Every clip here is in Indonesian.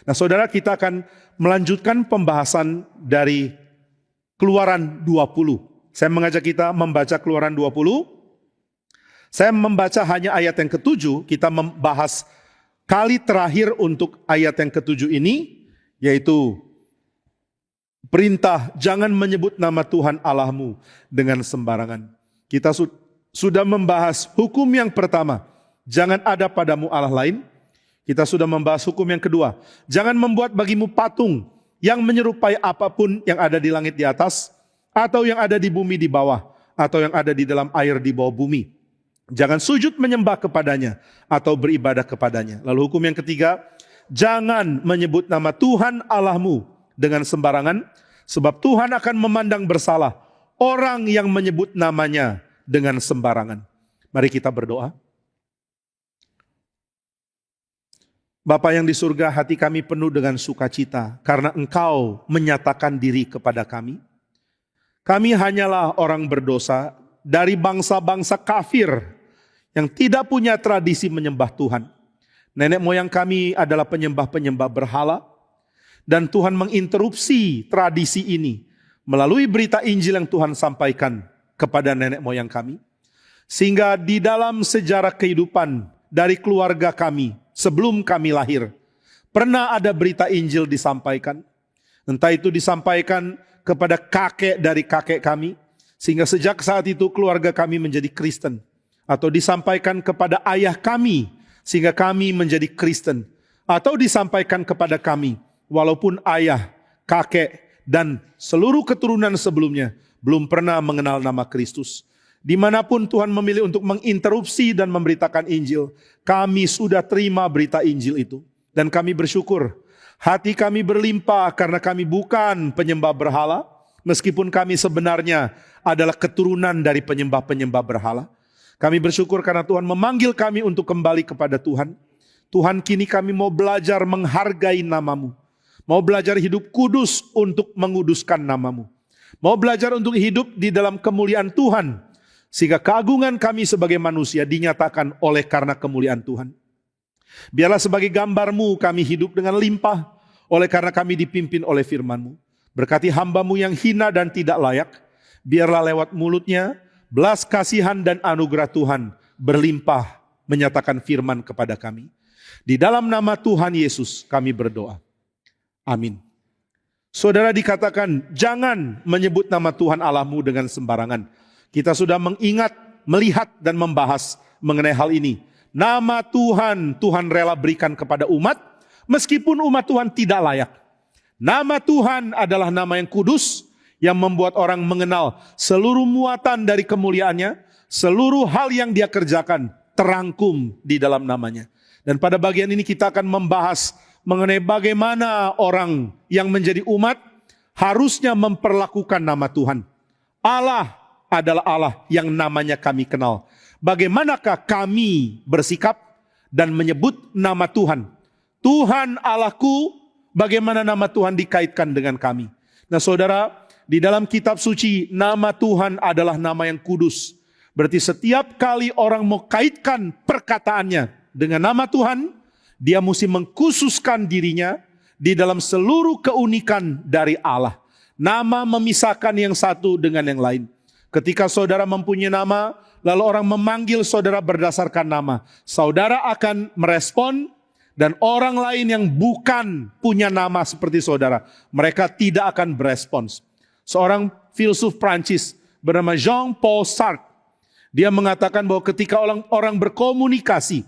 Nah saudara, kita akan melanjutkan pembahasan dari Keluaran 20. Saya mengajak kita membaca Keluaran 20. Saya membaca hanya ayat yang ke-7, kita membahas kali terakhir untuk ayat yang ke-7 ini, yaitu perintah jangan menyebut nama Tuhan Allahmu dengan sembarangan. Kita sudah membahas hukum yang pertama, jangan ada padamu Allah lain. Kita sudah membahas hukum yang kedua, jangan membuat bagimu patung yang menyerupai apapun yang ada di langit di atas, atau yang ada di bumi di bawah, atau yang ada di dalam air di bawah bumi. Jangan sujud menyembah kepadanya atau beribadah kepadanya. Lalu hukum yang ketiga, jangan menyebut nama Tuhan Allahmu dengan sembarangan, sebab Tuhan akan memandang bersalah orang yang menyebut namanya dengan sembarangan. Mari kita berdoa. Bapa yang di surga, hati kami penuh dengan sukacita karena Engkau menyatakan diri kepada kami. Kami hanyalah orang berdosa dari bangsa-bangsa kafir yang tidak punya tradisi menyembah Tuhan. Nenek moyang kami adalah penyembah-penyembah berhala, dan Tuhan menginterupsi tradisi ini melalui berita Injil yang Tuhan sampaikan kepada nenek moyang kami. Sehingga di dalam sejarah kehidupan dari keluarga kami, sebelum kami lahir, pernah ada berita Injil disampaikan. Entah itu disampaikan kepada kakek dari kakek kami, sehingga sejak saat itu keluarga kami menjadi Kristen. Atau disampaikan kepada ayah kami, sehingga kami menjadi Kristen. Atau disampaikan kepada kami, walaupun ayah, kakek, dan seluruh keturunan sebelumnya belum pernah mengenal nama Kristus. Dimanapun Tuhan memilih untuk menginterupsi dan memberitakan Injil, kami sudah terima berita Injil itu. Dan kami bersyukur, hati kami berlimpah karena kami bukan penyembah berhala, meskipun kami sebenarnya adalah keturunan dari penyembah-penyembah berhala. Kami bersyukur karena Tuhan memanggil kami untuk kembali kepada Tuhan. Tuhan, kini kami mau belajar menghargai nama-Mu. Mau belajar hidup kudus untuk menguduskan nama-Mu. Mau belajar untuk hidup di dalam kemuliaan Tuhan, sehingga keagungan kami sebagai manusia dinyatakan oleh karena kemuliaan Tuhan. Biarlah sebagai gambar-Mu kami hidup dengan limpah, oleh karena kami dipimpin oleh firman-Mu. Berkati hamba-Mu yang hina dan tidak layak, biarlah lewat mulutnya belas kasihan dan anugerah Tuhan berlimpah menyatakan firman kepada kami. Di dalam nama Tuhan Yesus kami berdoa. Amin. Saudara, dikatakan jangan menyebut nama Tuhan Allahmu dengan sembarangan. Kita sudah mengingat, melihat dan membahas mengenai hal ini. Nama Tuhan, Tuhan rela berikan kepada umat, meskipun umat Tuhan tidak layak. Nama Tuhan adalah nama yang kudus, yang membuat orang mengenal seluruh muatan dari kemuliaannya, seluruh hal yang dia kerjakan terangkum di dalam namanya. Dan pada bagian ini kita akan membahas mengenai bagaimana orang yang menjadi umat harusnya memperlakukan nama Tuhan. Allah adalah Allah yang namanya kami kenal. Bagaimanakah kami bersikap dan menyebut nama Tuhan? Tuhan Allahku, bagaimana nama Tuhan dikaitkan dengan kami? Nah saudara, di dalam kitab suci, nama Tuhan adalah nama yang kudus. Berarti setiap kali orang mau kaitkan perkataannya dengan nama Tuhan, dia mesti mengkhususkan dirinya di dalam seluruh keunikan dari Allah. Nama memisahkan yang satu dengan yang lain. Ketika saudara mempunyai nama, lalu orang memanggil saudara berdasarkan nama, saudara akan merespon, dan orang lain yang bukan punya nama seperti saudara, mereka tidak akan berespons. Seorang filsuf Prancis bernama Jean-Paul Sartre, dia mengatakan bahwa ketika orang berkomunikasi,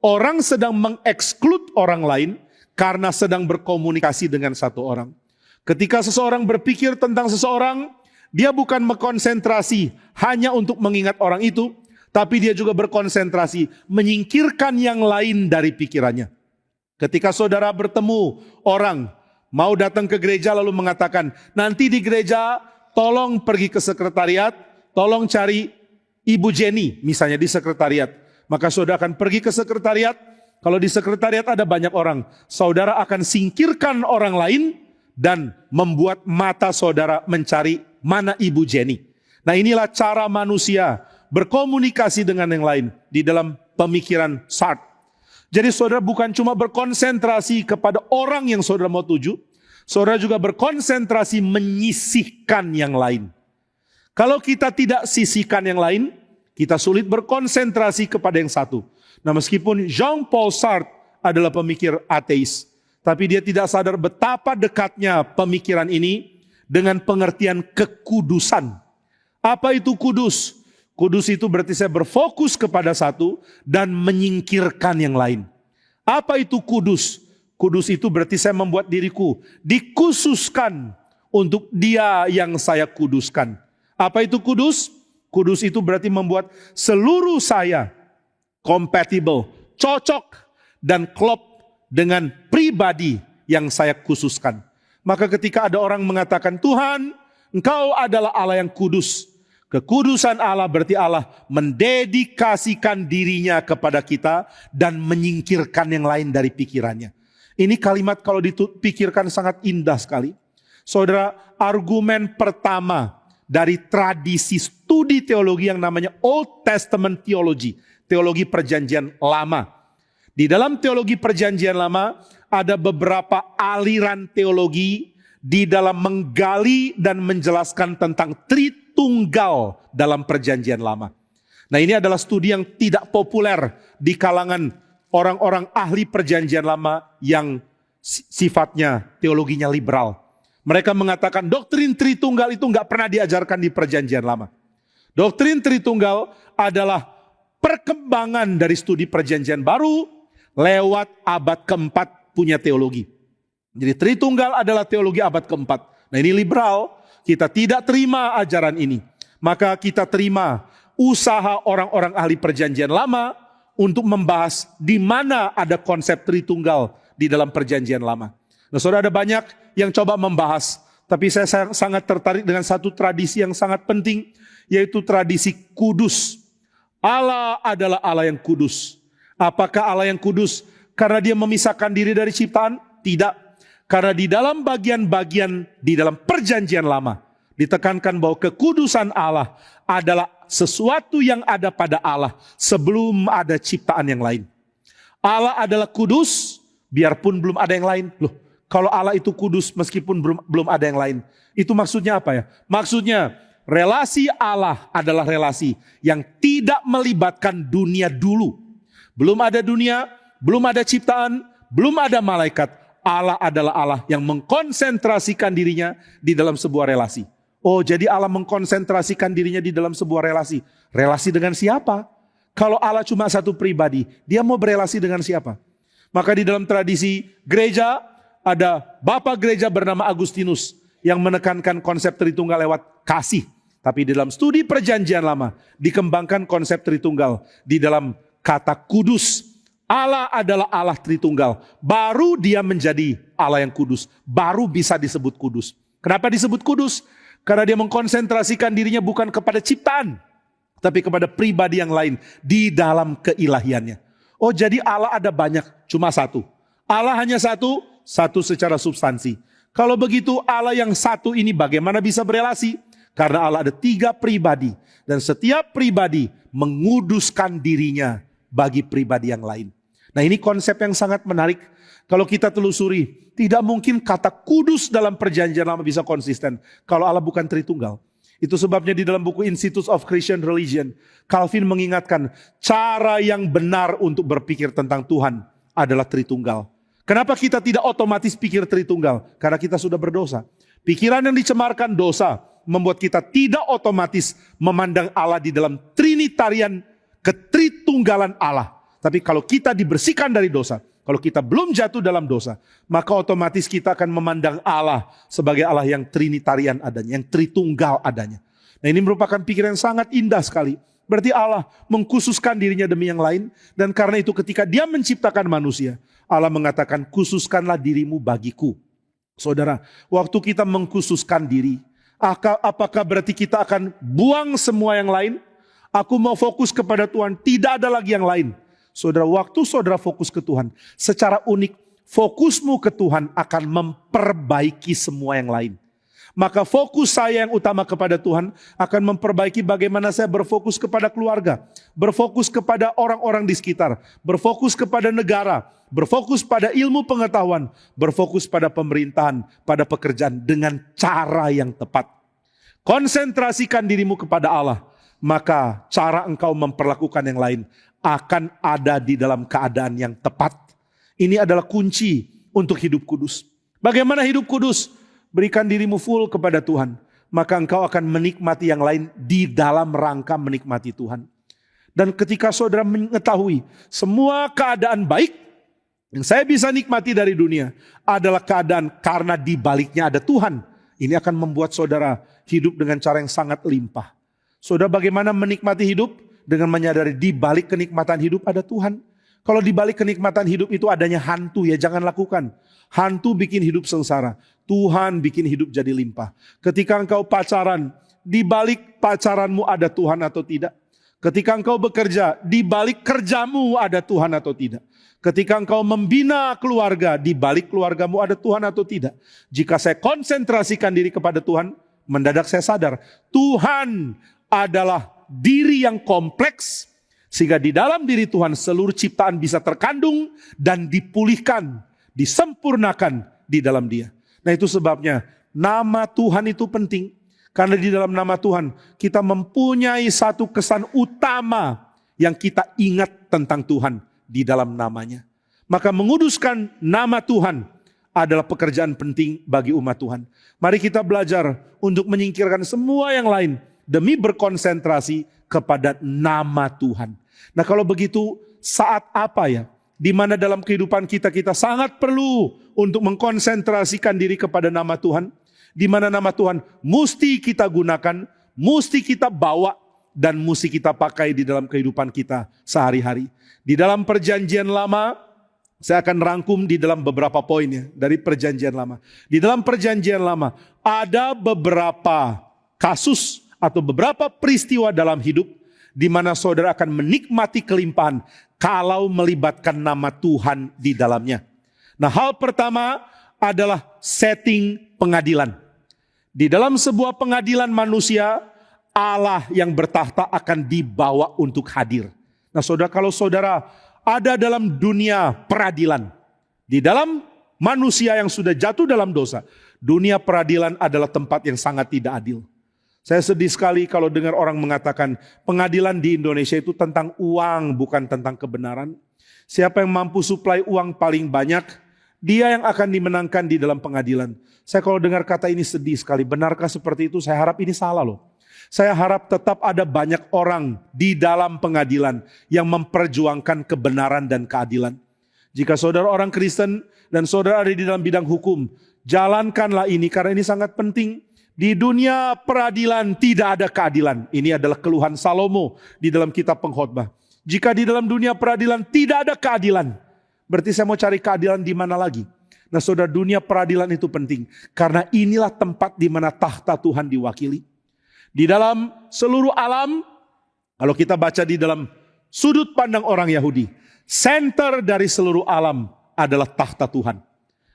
orang sedang mengeksklud orang lain karena sedang berkomunikasi dengan satu orang. Ketika seseorang berpikir tentang seseorang, dia bukan mengkonsentrasi hanya untuk mengingat orang itu, tapi dia juga berkonsentrasi menyingkirkan yang lain dari pikirannya. Ketika saudara bertemu orang, mau datang ke gereja lalu mengatakan, nanti di gereja tolong pergi ke sekretariat, tolong cari Ibu Jenny misalnya di sekretariat. Maka saudara akan pergi ke sekretariat, kalau di sekretariat ada banyak orang, saudara akan singkirkan orang lain dan membuat mata saudara mencari mana Ibu Jenny. Nah inilah cara manusia berkomunikasi dengan yang lain di dalam pemikiran Sartre. Jadi saudara bukan cuma berkonsentrasi kepada orang yang saudara mau tuju, saudara juga berkonsentrasi menyisihkan yang lain. Kalau kita tidak sisihkan yang lain, kita sulit berkonsentrasi kepada yang satu. Nah, meskipun Jean-Paul Sartre adalah pemikir ateis, tapi dia tidak sadar betapa dekatnya pemikiran ini dengan pengertian kekudusan. Apa itu kudus? Kudus itu berarti saya berfokus kepada satu dan menyingkirkan yang lain. Apa itu kudus? Kudus itu berarti saya membuat diriku dikhususkan untuk dia yang saya kuduskan. Apa itu kudus? Kudus itu berarti membuat seluruh saya compatible, cocok dan klop dengan pribadi yang saya khususkan. Maka ketika ada orang mengatakan, Tuhan, Engkau adalah Allah yang kudus. Kekudusan Allah berarti Allah mendedikasikan dirinya kepada kita dan menyingkirkan yang lain dari pikirannya. Ini kalimat kalau dipikirkan sangat indah sekali. Saudara, argumen pertama dari tradisi studi teologi yang namanya Old Testament Theology, teologi perjanjian lama. Di dalam teologi perjanjian lama ada beberapa aliran teologi di dalam menggali dan menjelaskan tentang Tritunggal dalam perjanjian lama. Nah, ini adalah studi yang tidak populer di kalangan orang-orang ahli perjanjian lama yang sifatnya teologinya liberal. Mereka mengatakan doktrin Tritunggal itu nggak pernah diajarkan di perjanjian lama. Doktrin Tritunggal adalah perkembangan dari studi perjanjian baru lewat abad keempat punya teologi. Jadi Tritunggal adalah teologi abad keempat. Nah, ini liberal, kita tidak terima ajaran ini. Maka kita terima usaha orang-orang ahli perjanjian lama untuk membahas di mana ada konsep Tritunggal di dalam perjanjian lama. Nah, saudara, ada banyak yang coba membahas, tapi saya sangat tertarik dengan satu tradisi yang sangat penting, yaitu tradisi kudus. Allah adalah Allah yang kudus. Apakah Allah yang kudus karena dia memisahkan diri dari ciptaan? Tidak. Karena di dalam bagian-bagian di dalam perjanjian lama ditekankan bahwa kekudusan Allah adalah sesuatu yang ada pada Allah sebelum ada ciptaan yang lain. Allah adalah kudus biarpun belum ada yang lain. Loh, kalau Allah itu kudus meskipun belum ada yang lain, itu maksudnya apa ya? Maksudnya relasi Allah adalah relasi yang tidak melibatkan dunia dulu. Belum ada dunia, belum ada ciptaan, belum ada malaikat. Allah adalah Allah yang mengkonsentrasikan dirinya di dalam sebuah relasi. Oh, jadi Allah mengkonsentrasikan dirinya di dalam sebuah relasi. Relasi dengan siapa? Kalau Allah cuma satu pribadi, dia mau berelasi dengan siapa? Maka di dalam tradisi gereja, ada Bapak gereja bernama Agustinus yang menekankan konsep Tritunggal lewat kasih. Tapi di dalam studi perjanjian lama, dikembangkan konsep Tritunggal di dalam kata kudus. Allah adalah Allah Tritunggal. Baru dia menjadi Allah yang kudus. Baru bisa disebut kudus. Kenapa disebut kudus? Karena dia mengkonsentrasikan dirinya bukan kepada ciptaan, tapi kepada pribadi yang lain di dalam keilahiannya. Oh, jadi Allah ada banyak, cuma satu. Allah hanya satu, satu secara substansi. Kalau begitu Allah yang satu ini bagaimana bisa berelasi? Karena Allah ada 3 pribadi. Dan setiap pribadi menguduskan dirinya bagi pribadi yang lain. Nah, ini konsep yang sangat menarik. Kalau kita telusuri, tidak mungkin kata kudus dalam perjanjian lama bisa konsisten kalau Allah bukan Tritunggal. Itu sebabnya di dalam buku Institutes of Christian Religion, Calvin mengingatkan cara yang benar untuk berpikir tentang Tuhan adalah Tritunggal. Kenapa kita tidak otomatis pikir Tritunggal? Karena kita sudah berdosa. Pikiran yang dicemarkan dosa membuat kita tidak otomatis memandang Allah di dalam Trinitarian ketritunggalan Allah. Tapi kalau kita dibersihkan dari dosa, kalau kita belum jatuh dalam dosa, maka otomatis kita akan memandang Allah sebagai Allah yang Trinitarian adanya, yang Tritunggal adanya. Nah, ini merupakan pikiran yang sangat indah sekali. Berarti Allah mengkhususkan dirinya demi yang lain, dan karena itu ketika dia menciptakan manusia, Allah mengatakan, khususkanlah dirimu bagiku. Saudara, waktu kita mengkhususkan diri, apakah berarti kita akan buang semua yang lain? Aku mau fokus kepada Tuhan, tidak ada lagi yang lain. Saudara, waktu saudara fokus ke Tuhan, secara unik fokusmu ke Tuhan akan memperbaiki semua yang lain. maka fokus saya yang utama kepada Tuhan akan memperbaiki bagaimana saya berfokus kepada keluarga, berfokus kepada orang-orang di sekitar, berfokus kepada negara, berfokus pada ilmu pengetahuan, berfokus pada pemerintahan, pada pekerjaan dengan cara yang tepat. Konsentrasikan dirimu kepada Allah, maka cara engkau memperlakukan yang lain akan ada di dalam keadaan yang tepat. Ini adalah kunci untuk hidup kudus. Bagaimana hidup kudus? Berikan dirimu full kepada Tuhan, maka engkau akan menikmati yang lain di dalam rangka menikmati Tuhan. Dan ketika saudara mengetahui semua keadaan baik yang saya bisa nikmati dari dunia adalah keadaan karena di baliknya ada Tuhan, ini akan membuat saudara hidup dengan cara yang sangat limpah. Saudara bagaimana menikmati hidup? Dengan menyadari di balik kenikmatan hidup ada Tuhan. Kalau di balik kenikmatan hidup itu adanya hantu, ya jangan lakukan. Hantu bikin hidup sengsara. Tuhan bikin hidup jadi limpah. Ketika engkau pacaran, di balik pacaranmu ada Tuhan atau tidak? Ketika engkau bekerja, di balik kerjamu ada Tuhan atau tidak? Ketika engkau membina keluarga, di balik keluargamu ada Tuhan atau tidak? Jika saya konsentrasikan diri kepada Tuhan, mendadak saya sadar, Tuhan adalah diri yang kompleks, sehingga di dalam diri Tuhan seluruh ciptaan bisa terkandung dan dipulihkan, disempurnakan di dalam Dia. Nah itu sebabnya nama Tuhan itu penting. Karena di dalam nama Tuhan kita mempunyai satu kesan utama yang kita ingat tentang Tuhan di dalam namanya. Maka menguduskan nama Tuhan adalah pekerjaan penting bagi umat Tuhan. Mari kita belajar untuk menyingkirkan semua yang lain demi berkonsentrasi kepada nama Tuhan. Nah kalau begitu saat apa ya? Di mana dalam kehidupan kita sangat perlu untuk mengkonsentrasikan diri kepada nama Tuhan. Di mana nama Tuhan mesti kita gunakan, mesti kita bawa, dan mesti kita pakai di dalam kehidupan kita sehari-hari. Di dalam perjanjian lama, saya akan rangkum di dalam beberapa poin ya, dari perjanjian lama. Di dalam perjanjian lama ada beberapa kasus atau beberapa peristiwa dalam hidup di mana saudara akan menikmati kelimpahan kalau melibatkan nama Tuhan di dalamnya. Nah, hal pertama adalah setting pengadilan. Di dalam sebuah pengadilan manusia, Allah yang bertahta akan dibawa untuk hadir. Nah, saudara, kalau saudara ada dalam dunia peradilan, di dalam manusia yang sudah jatuh dalam dosa, dunia peradilan adalah tempat yang sangat tidak adil. Saya sedih sekali kalau dengar orang mengatakan pengadilan di Indonesia itu tentang uang, bukan tentang kebenaran. Siapa yang mampu suplai uang paling banyak, dia yang akan dimenangkan di dalam pengadilan. Saya kalau dengar kata ini sedih sekali. Benarkah seperti itu? Saya harap ini salah loh. Saya harap tetap ada banyak orang di dalam pengadilan yang memperjuangkan kebenaran dan keadilan. Jika saudara orang Kristen dan saudara ada di dalam bidang hukum, jalankanlah ini karena ini sangat penting. Di dunia peradilan tidak ada keadilan. Ini adalah keluhan Salomo di dalam kitab Pengkhotbah. Jika di dalam dunia peradilan tidak ada keadilan, berarti saya mau cari keadilan di mana lagi? Nah saudara, dunia peradilan itu penting. Karena inilah tempat di mana tahta Tuhan diwakili. Di dalam seluruh alam, kalau kita baca di dalam sudut pandang orang Yahudi, center dari seluruh alam adalah tahta Tuhan.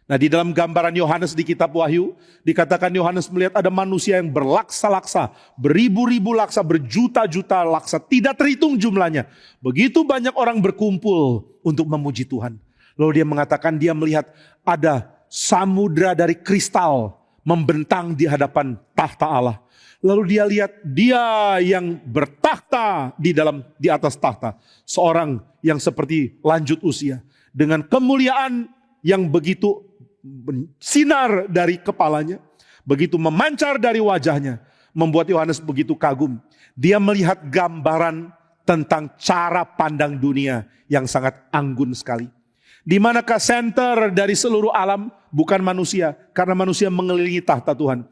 Nah di dalam gambaran Yohanes di kitab Wahyu, dikatakan Yohanes melihat ada manusia yang berlaksa-laksa, beribu-ribu laksa, berjuta-juta laksa, tidak terhitung jumlahnya. Begitu banyak orang berkumpul untuk memuji Tuhan. Lalu dia mengatakan dia melihat ada samudra dari kristal membentang di hadapan tahta Allah. Lalu dia lihat dia yang bertahta di atas tahta, seorang yang seperti lanjut usia, dengan kemuliaan yang begitu sinar dari kepalanya, begitu memancar dari wajahnya, membuat Yohanes begitu kagum. Dia melihat gambaran tentang cara pandang dunia yang sangat anggun sekali. Di manakah center dari seluruh alam? Bukan manusia, karena manusia mengelilingi tahta Tuhan.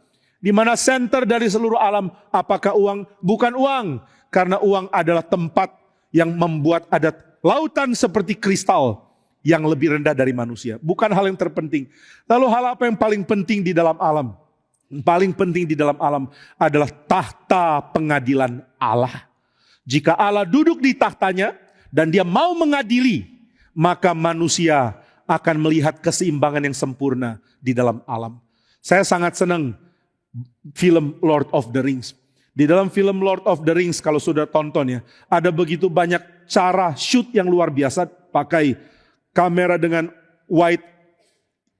Di mana center dari seluruh alam? Apakah uang? Bukan uang, karena uang adalah tempat yang membuat ada lautan seperti kristal yang lebih rendah dari manusia. Bukan hal yang terpenting. Lalu hal apa yang paling penting di dalam alam? Yang paling penting di dalam alam adalah tahta pengadilan Allah. Jika Allah duduk di tahtanya dan dia mau mengadili, maka manusia akan melihat keseimbangan yang sempurna di dalam alam. Saya sangat senang film Lord of the Rings. Di dalam film Lord of the Rings, kalau sudah tonton ya, ada begitu banyak cara shoot yang luar biasa, pakai kamera dengan wide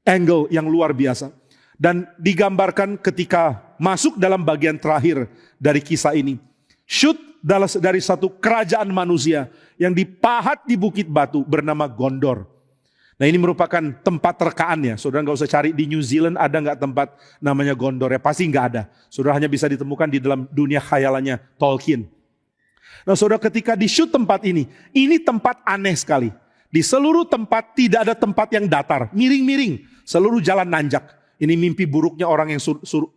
angle yang luar biasa. Dan digambarkan ketika masuk dalam bagian terakhir dari kisah ini. Shoot dari satu kerajaan manusia yang dipahat di bukit batu bernama Gondor. Nah, ini merupakan tempat terkaannya. Saudara nggak usah cari di New Zealand ada nggak tempat namanya Gondor ya, pasti nggak ada. Saudara hanya bisa ditemukan di dalam dunia khayalannya Tolkien. Nah, saudara, ketika di shoot tempat ini tempat aneh sekali. Di seluruh tempat tidak ada tempat yang datar, miring-miring, seluruh jalan nanjak. Ini mimpi buruknya orang yang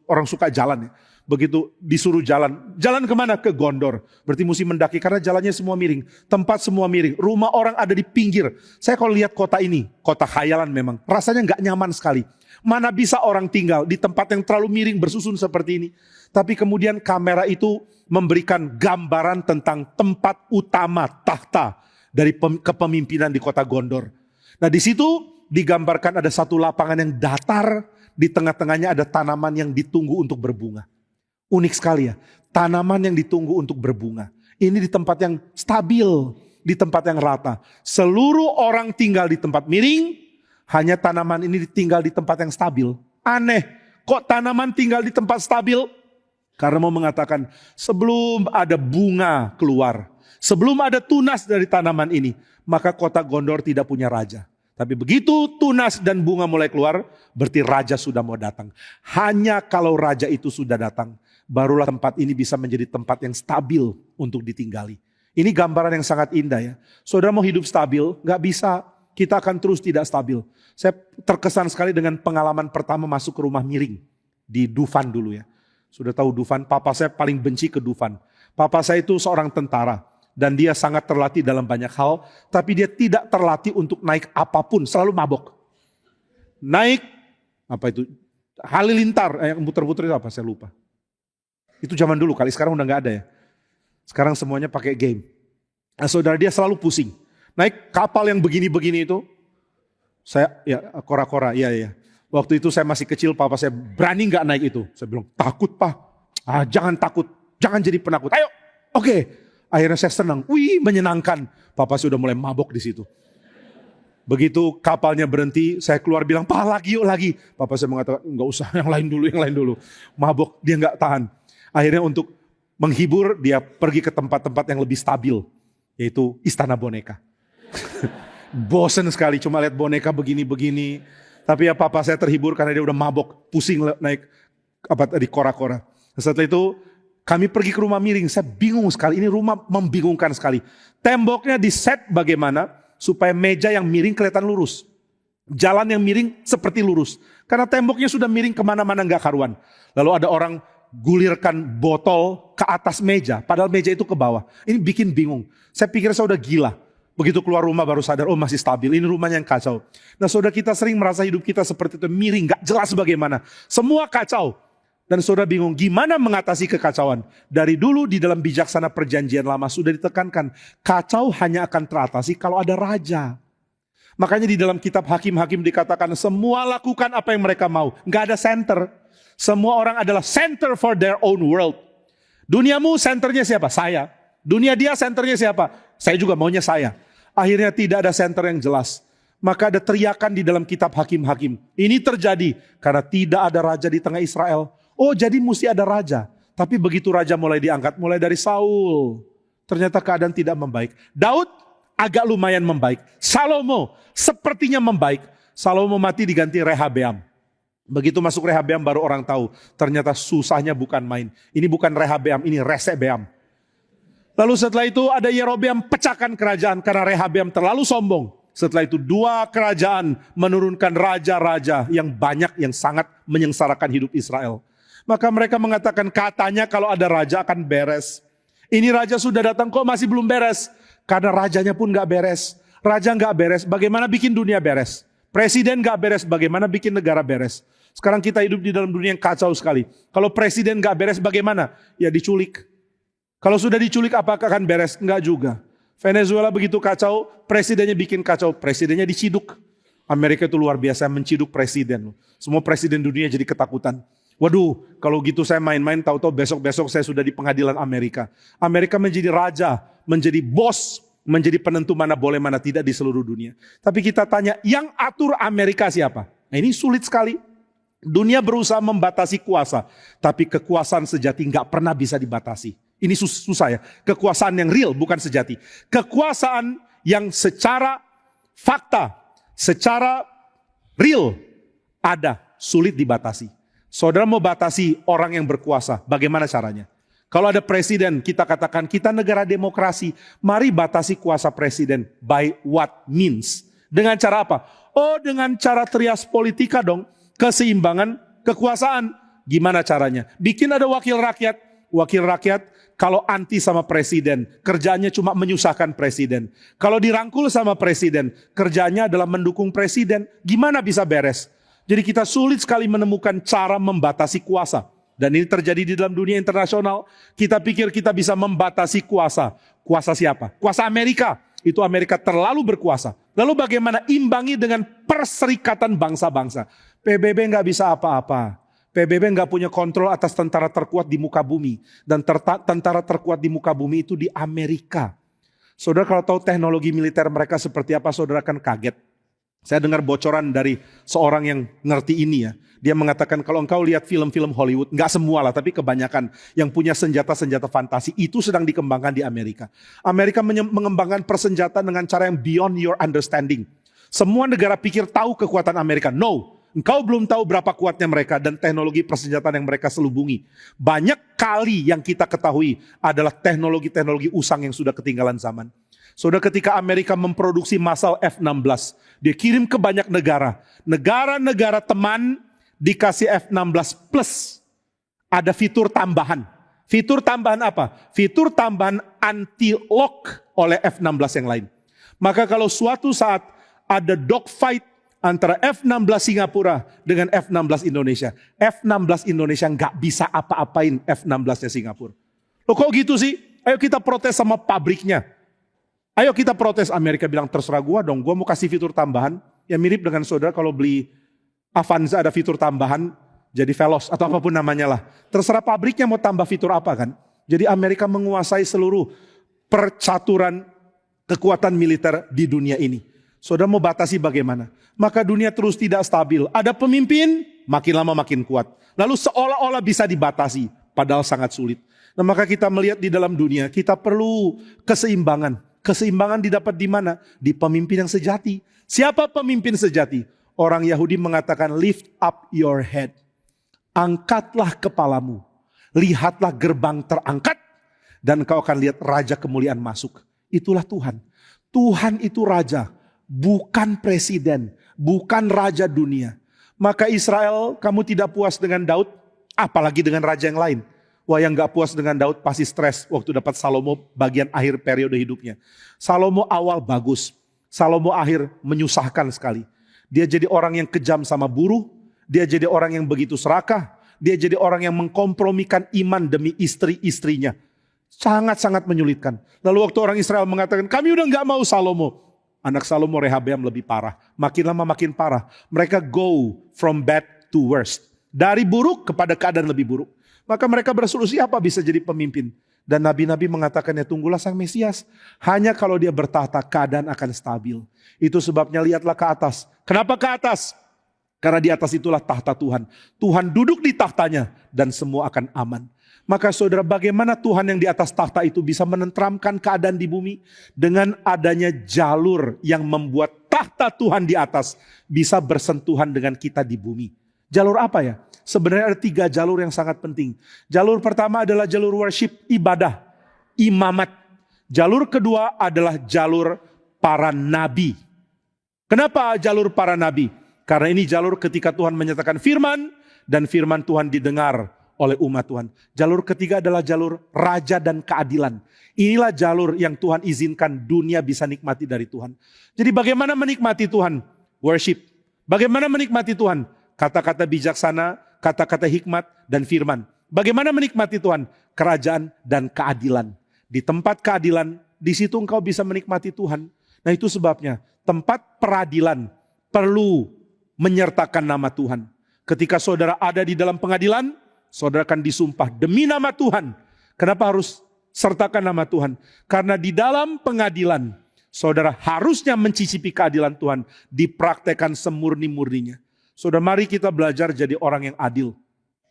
orang suka jalan ya. Begitu disuruh jalan kemana? Ke Gondor. Berarti mesti mendaki karena jalannya semua miring. Tempat semua miring. Rumah orang ada di pinggir. Saya kalau lihat kota ini, kota khayalan memang. Rasanya nggak nyaman sekali. Mana bisa orang tinggal di tempat yang terlalu miring bersusun seperti ini. Tapi kemudian kamera itu memberikan gambaran tentang tempat utama tahta dari kepemimpinan di kota Gondor. Nah, di situ digambarkan ada satu lapangan yang datar. Di tengah-tengahnya ada tanaman yang ditunggu untuk berbunga. Unik sekali ya, tanaman yang ditunggu untuk berbunga. Ini di tempat yang stabil, di tempat yang rata. Seluruh orang tinggal di tempat miring, hanya tanaman ini tinggal di tempat yang stabil. Aneh, kok tanaman tinggal di tempat stabil? Karena mau mengatakan, sebelum ada bunga keluar, sebelum ada tunas dari tanaman ini, maka kota Gondor tidak punya raja. Tapi begitu tunas dan bunga mulai keluar, berarti raja sudah mau datang. Hanya kalau raja itu sudah datang, barulah tempat ini bisa menjadi tempat yang stabil untuk ditinggali. Ini gambaran yang sangat indah ya. Saudara mau hidup stabil, gak bisa. Kita akan terus tidak stabil. Saya terkesan sekali dengan pengalaman pertama masuk ke rumah miring. Di Dufan dulu ya. Sudah tahu Dufan, papa saya paling benci ke Dufan. Papa saya itu seorang tentara. Dan dia sangat terlatih dalam banyak hal. Tapi dia tidak terlatih untuk naik apapun, selalu mabok. Naik, apa itu? Halilintar, yang muter-muter itu apa? Saya lupa. Itu zaman dulu kali, sekarang udah gak ada ya. Sekarang semuanya pakai game. Nah, saudara, dia selalu pusing. Naik kapal yang begini-begini itu. Saya, ya kora-kora, iya. Waktu itu saya masih kecil, papa saya berani gak naik itu. Saya bilang, takut pak. Jangan takut, jangan jadi penakut. Ayo, oke. Akhirnya saya senang, menyenangkan. Papa sudah mulai mabok di situ. Begitu kapalnya berhenti, saya keluar bilang, pak lagi yuk lagi. Papa saya mengatakan, enggak usah, yang lain dulu. Mabok, dia enggak tahan. Akhirnya untuk menghibur, dia pergi ke tempat-tempat yang lebih stabil. Yaitu istana boneka. Bosen sekali cuma lihat boneka begini-begini. Tapi ya papa saya terhibur karena dia udah mabok, pusing naik di kora-kora. Setelah itu kami pergi ke rumah miring, saya bingung sekali, ini rumah membingungkan sekali. Temboknya di set bagaimana supaya meja yang miring kelihatan lurus. Jalan yang miring seperti lurus. Karena temboknya sudah miring kemana-mana gak karuan. Lalu ada orang gulirkan botol ke atas meja, padahal meja itu ke bawah. Ini bikin bingung. Saya pikir saya udah gila. Begitu keluar rumah baru sadar, oh masih stabil, ini rumahnya yang kacau. Nah saudara, kita sering merasa hidup kita seperti itu, miring, gak jelas bagaimana. Semua kacau. Dan saudara bingung gimana mengatasi kekacauan. Dari dulu di dalam bijaksana perjanjian lama sudah ditekankan. Kacau hanya akan teratasi kalau ada raja. Makanya di dalam kitab Hakim-Hakim dikatakan semua lakukan apa yang mereka mau. Gak ada center. Semua orang adalah center for their own world. Duniamu centernya siapa? Saya. Dunia dia centernya siapa? Saya juga maunya saya. Akhirnya tidak ada center yang jelas. Maka ada teriakan di dalam kitab Hakim-Hakim. Ini terjadi karena tidak ada raja di tengah Israel. Oh jadi mesti ada raja. Tapi begitu raja mulai diangkat, mulai dari Saul. Ternyata keadaan tidak membaik. Daud agak lumayan membaik. Salomo sepertinya membaik. Salomo mati diganti Rehabeam. Begitu masuk Rehabeam baru orang tahu. Ternyata susahnya bukan main. Ini bukan Rehabeam, ini Resebeam. Lalu setelah itu ada Yerobeam pecahkan kerajaan karena Rehabeam terlalu sombong. Setelah itu dua kerajaan menurunkan raja-raja yang banyak yang sangat menyengsarakan hidup Israel. Maka mereka mengatakan katanya kalau ada raja akan beres. Ini raja sudah datang kok masih belum beres. Karena rajanya pun gak beres. Raja gak beres, bagaimana bikin dunia beres? Presiden gak beres, bagaimana bikin negara beres? Sekarang kita hidup di dalam dunia yang kacau sekali. Kalau presiden gak beres bagaimana? Ya diculik. Kalau sudah diculik apakah akan beres? Enggak juga. Venezuela begitu kacau, presidennya bikin kacau, presidennya diciduk. Amerika itu luar biasa menciduk presiden. Semua presiden dunia jadi ketakutan. Waduh, kalau gitu saya main-main, tahu-tahu besok-besok saya sudah di pengadilan Amerika. Amerika menjadi raja, menjadi bos, menjadi penentu mana boleh mana tidak di seluruh dunia. Tapi kita tanya, yang atur Amerika siapa? Nah, ini sulit sekali. Dunia berusaha membatasi kuasa, tapi kekuasaan sejati nggak pernah bisa dibatasi. Ini susah ya, kekuasaan yang real bukan sejati. Kekuasaan yang secara fakta, secara real ada, sulit dibatasi. Saudara mau batasi orang yang berkuasa, bagaimana caranya? Kalau ada presiden, kita katakan kita negara demokrasi, mari batasi kuasa presiden. By what means? Dengan cara apa? Oh, dengan cara trias politika dong, keseimbangan kekuasaan. Gimana caranya? Bikin ada wakil rakyat. Wakil rakyat kalau anti sama presiden, kerjaannya cuma menyusahkan presiden. Kalau dirangkul sama presiden, kerjaannya adalah mendukung presiden. Gimana bisa beres? Jadi kita sulit sekali menemukan cara membatasi kuasa. Dan ini terjadi di dalam dunia internasional. Kita pikir kita bisa membatasi kuasa. Kuasa siapa? Kuasa Amerika. Itu Amerika terlalu berkuasa. Lalu bagaimana imbangi dengan perserikatan bangsa-bangsa? PBB nggak bisa apa-apa. PBB nggak punya kontrol atas tentara terkuat di muka bumi. Dan tentara terkuat di muka bumi itu di Amerika. Saudara kalau tahu teknologi militer mereka seperti apa, saudara akan kaget. Saya dengar bocoran dari seorang yang ngerti ini ya. Dia mengatakan kalau engkau lihat film-film Hollywood, nggak semua lah tapi kebanyakan yang punya senjata-senjata fantasi itu sedang dikembangkan di Amerika. Amerika mengembangkan persenjataan dengan cara yang beyond your understanding. Semua negara pikir tahu kekuatan Amerika. No, engkau belum tahu berapa kuatnya mereka dan teknologi persenjataan yang mereka selubungi. Banyak kali yang kita ketahui adalah teknologi-teknologi usang yang sudah ketinggalan zaman. Saudara, ketika Amerika memproduksi Masal F-16, dia kirim ke banyak negara. Negara-negara teman dikasih F-16 plus. Ada fitur tambahan. Fitur tambahan apa? Fitur tambahan anti-lock oleh F-16 yang lain. Maka kalau suatu saat ada dogfight antara F-16 Singapura dengan F-16 Indonesia. F-16 Indonesia nggak bisa apa-apain F-16-nya Singapura. Loh kok gitu sih? Ayo kita protes sama pabriknya. Ayo kita protes. Amerika bilang terserah gua dong, gua mau kasih fitur tambahan. Ya mirip dengan saudara kalau beli Avanza ada fitur tambahan jadi Veloz atau apapun namanya lah. Terserah pabriknya mau tambah fitur apa kan. Jadi Amerika menguasai seluruh percaturan kekuatan militer di dunia ini. Saudara mau batasi bagaimana? Maka dunia terus tidak stabil. Ada pemimpin makin lama makin kuat. Lalu seolah-olah bisa dibatasi padahal sangat sulit. Nah maka kita melihat di dalam dunia kita perlu keseimbangan. Keseimbangan didapat di mana? Di pemimpin yang sejati. Siapa pemimpin sejati? Orang Yahudi mengatakan lift up your head. Angkatlah kepalamu. Lihatlah gerbang terangkat. Dan kau akan lihat raja kemuliaan masuk. Itulah Tuhan. Tuhan itu raja. Bukan presiden. Bukan raja dunia. Maka Israel, kamu tidak puas dengan Daud. Apalagi dengan raja yang lain. Wah, yang gak puas dengan Daud pasti stres waktu dapat Salomo bagian akhir periode hidupnya. Salomo awal bagus. Salomo akhir menyusahkan sekali. Dia jadi orang yang kejam sama buruh. Dia jadi orang yang begitu serakah. Dia jadi orang yang mengkompromikan iman demi istri-istrinya. Sangat-sangat menyulitkan. Lalu waktu orang Israel mengatakan, kami udah gak mau Salomo. Anak Salomo Rehabeam lebih parah. Makin lama makin parah. Mereka go from bad to worst. Dari buruk kepada keadaan lebih buruk. Maka mereka bersolusi apa bisa jadi pemimpin. Dan nabi-nabi mengatakannya tunggulah sang Mesias. Hanya kalau dia bertahta keadaan akan stabil. Itu sebabnya lihatlah ke atas. Kenapa ke atas? Karena di atas itulah tahta Tuhan. Tuhan duduk di tahtanya dan semua akan aman. Maka saudara bagaimana Tuhan yang di atas tahta itu bisa menenteramkan keadaan di bumi. Dengan adanya jalur yang membuat tahta Tuhan di atas bisa bersentuhan dengan kita di bumi. Jalur apa ya? Sebenarnya ada 3 jalur yang sangat penting. Jalur pertama adalah jalur worship, ibadah, imamat. Jalur kedua adalah jalur para nabi. Kenapa jalur para nabi? Karena ini jalur ketika Tuhan menyatakan firman dan firman Tuhan didengar oleh umat Tuhan. Jalur ketiga adalah jalur raja dan keadilan. Inilah jalur yang Tuhan izinkan dunia bisa nikmati dari Tuhan. Jadi bagaimana menikmati Tuhan? Worship. Bagaimana menikmati Tuhan? Kata-kata bijaksana, kata-kata hikmat dan firman. Bagaimana menikmati Tuhan? Kerajaan dan keadilan. Di tempat keadilan, di situ engkau bisa menikmati Tuhan. Nah itu sebabnya tempat peradilan perlu menyertakan nama Tuhan. Ketika saudara ada di dalam pengadilan, saudara akan disumpah demi nama Tuhan. Kenapa harus sertakan nama Tuhan? Karena di dalam pengadilan, saudara harusnya mencicipi keadilan Tuhan, dipraktekkan semurni-murninya. Saudara, mari kita belajar jadi orang yang adil.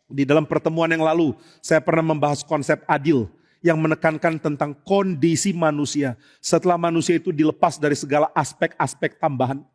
Di dalam pertemuan yang lalu, saya pernah membahas konsep adil, yang menekankan tentang kondisi manusia setelah manusia itu dilepas dari segala aspek-aspek tambahan.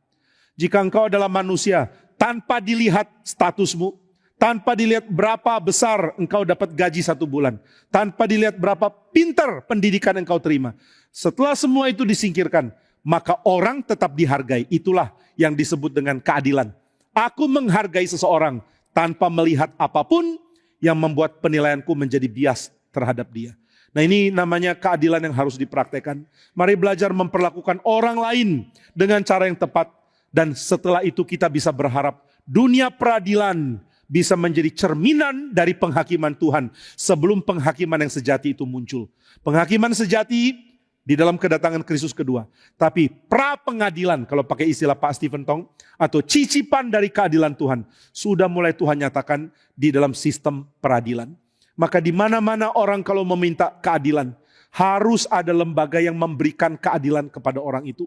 Jika engkau adalah manusia, tanpa dilihat statusmu, tanpa dilihat berapa besar engkau dapat gaji 1 bulan, tanpa dilihat berapa pintar pendidikan engkau terima, setelah semua itu disingkirkan, maka orang tetap dihargai. Itulah yang disebut dengan keadilan. Aku menghargai seseorang tanpa melihat apapun yang membuat penilaianku menjadi bias terhadap dia. Nah, ini namanya keadilan yang harus dipraktekkan. Mari belajar memperlakukan orang lain dengan cara yang tepat. Dan setelah itu kita bisa berharap dunia peradilan bisa menjadi cerminan dari penghakiman Tuhan sebelum penghakiman yang sejati itu muncul. Penghakiman sejati di dalam kedatangan Kristus kedua. Tapi pra pengadilan, kalau pakai istilah Pak Stephen Tong, atau cicipan dari keadilan Tuhan, sudah mulai Tuhan nyatakan di dalam sistem peradilan. Maka di mana-mana orang kalau meminta keadilan, harus ada lembaga yang memberikan keadilan kepada orang itu.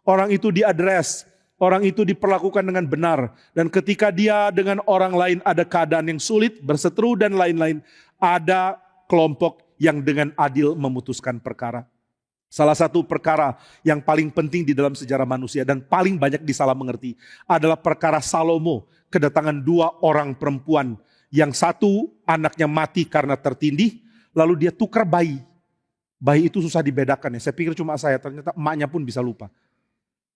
Orang itu diadres, orang itu diperlakukan dengan benar. Dan ketika dia dengan orang lain ada keadaan yang sulit, berseteru dan lain-lain, ada kelompok yang dengan adil memutuskan perkara. Salah satu perkara yang paling penting di dalam sejarah manusia dan paling banyak disalah mengerti adalah perkara Salomo, kedatangan 2 orang perempuan. Yang satu anaknya mati karena tertindih, lalu dia tukar bayi. Bayi itu susah dibedakan ya, saya pikir cuma saya, ternyata emaknya pun bisa lupa.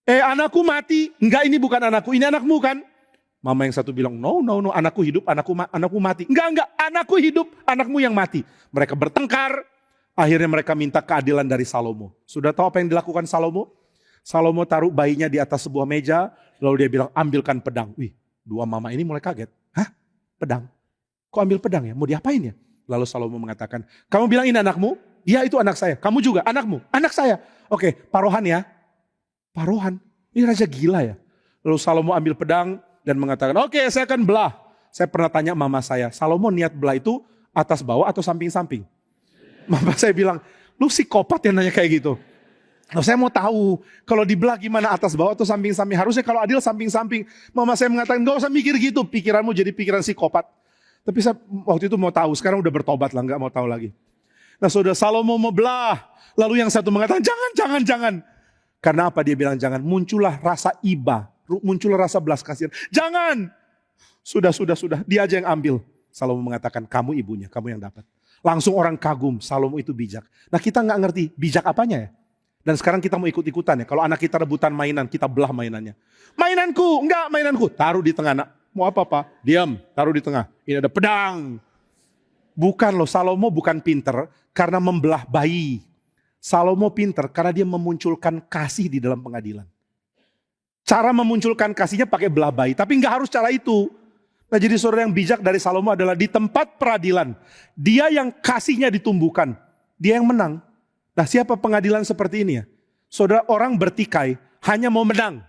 Anakku mati, enggak ini bukan anakku, ini anakmu kan? Mama yang satu bilang, no, anakku hidup, anakku mati. Enggak, anakku hidup, anakmu yang mati. Mereka bertengkar, akhirnya mereka minta keadilan dari Salomo. Sudah tahu apa yang dilakukan Salomo? Salomo taruh bayinya di atas sebuah meja, lalu dia bilang, ambilkan pedang. Wih, 2 mama ini mulai kaget. Hah? Pedang? Kok ambil pedang ya? Mau diapain ya? Lalu Salomo mengatakan, kamu bilang ini anakmu? Iya itu anak saya. Kamu juga anakmu? Anak saya. Oke, paruhan ya. Paruhan? Ini raja gila ya. Lalu Salomo ambil pedang dan mengatakan, oke saya akan belah. Saya pernah tanya mama saya, Salomo niat belah itu atas bawah atau samping-samping? Mama saya bilang, lu psikopat yang nanya kayak gitu. Nah, saya mau tahu kalau dibelah gimana atas bawah atau samping-samping. Harusnya kalau adil samping-samping. Mama saya mengatakan, gak usah mikir gitu. Pikiranmu jadi pikiran psikopat. Tapi saya waktu itu mau tahu, sekarang udah bertobat lah, gak mau tahu lagi. Nah saudara, Salomo mau belah. Lalu yang satu mengatakan, jangan. Karena apa dia bilang jangan? Muncullah rasa iba, muncullah rasa belas kasihan. Jangan! Sudah. Dia aja yang ambil. Salomo mengatakan, kamu ibunya, kamu yang dapat. Langsung orang kagum, Salomo itu bijak. Nah kita gak ngerti, bijak apanya ya? Dan sekarang kita mau ikut-ikutan ya. Kalau anak kita rebutan mainan, kita belah mainannya. Mainanku, enggak mainanku. Taruh di tengah nak. Mau apa Pak? Diam, taruh di tengah. Ini ada pedang. Bukan loh, Salomo bukan pinter karena membelah bayi. Salomo pinter karena dia memunculkan kasih di dalam pengadilan. Cara memunculkan kasihnya pakai belah bayi, tapi nggak harus cara itu. Nah jadi saudara yang bijak dari Salomo adalah di tempat peradilan. Dia yang kasihnya ditumbuhkan, dia yang menang. Nah siapa pengadilan seperti ini ya? Saudara, orang bertikai hanya mau menang.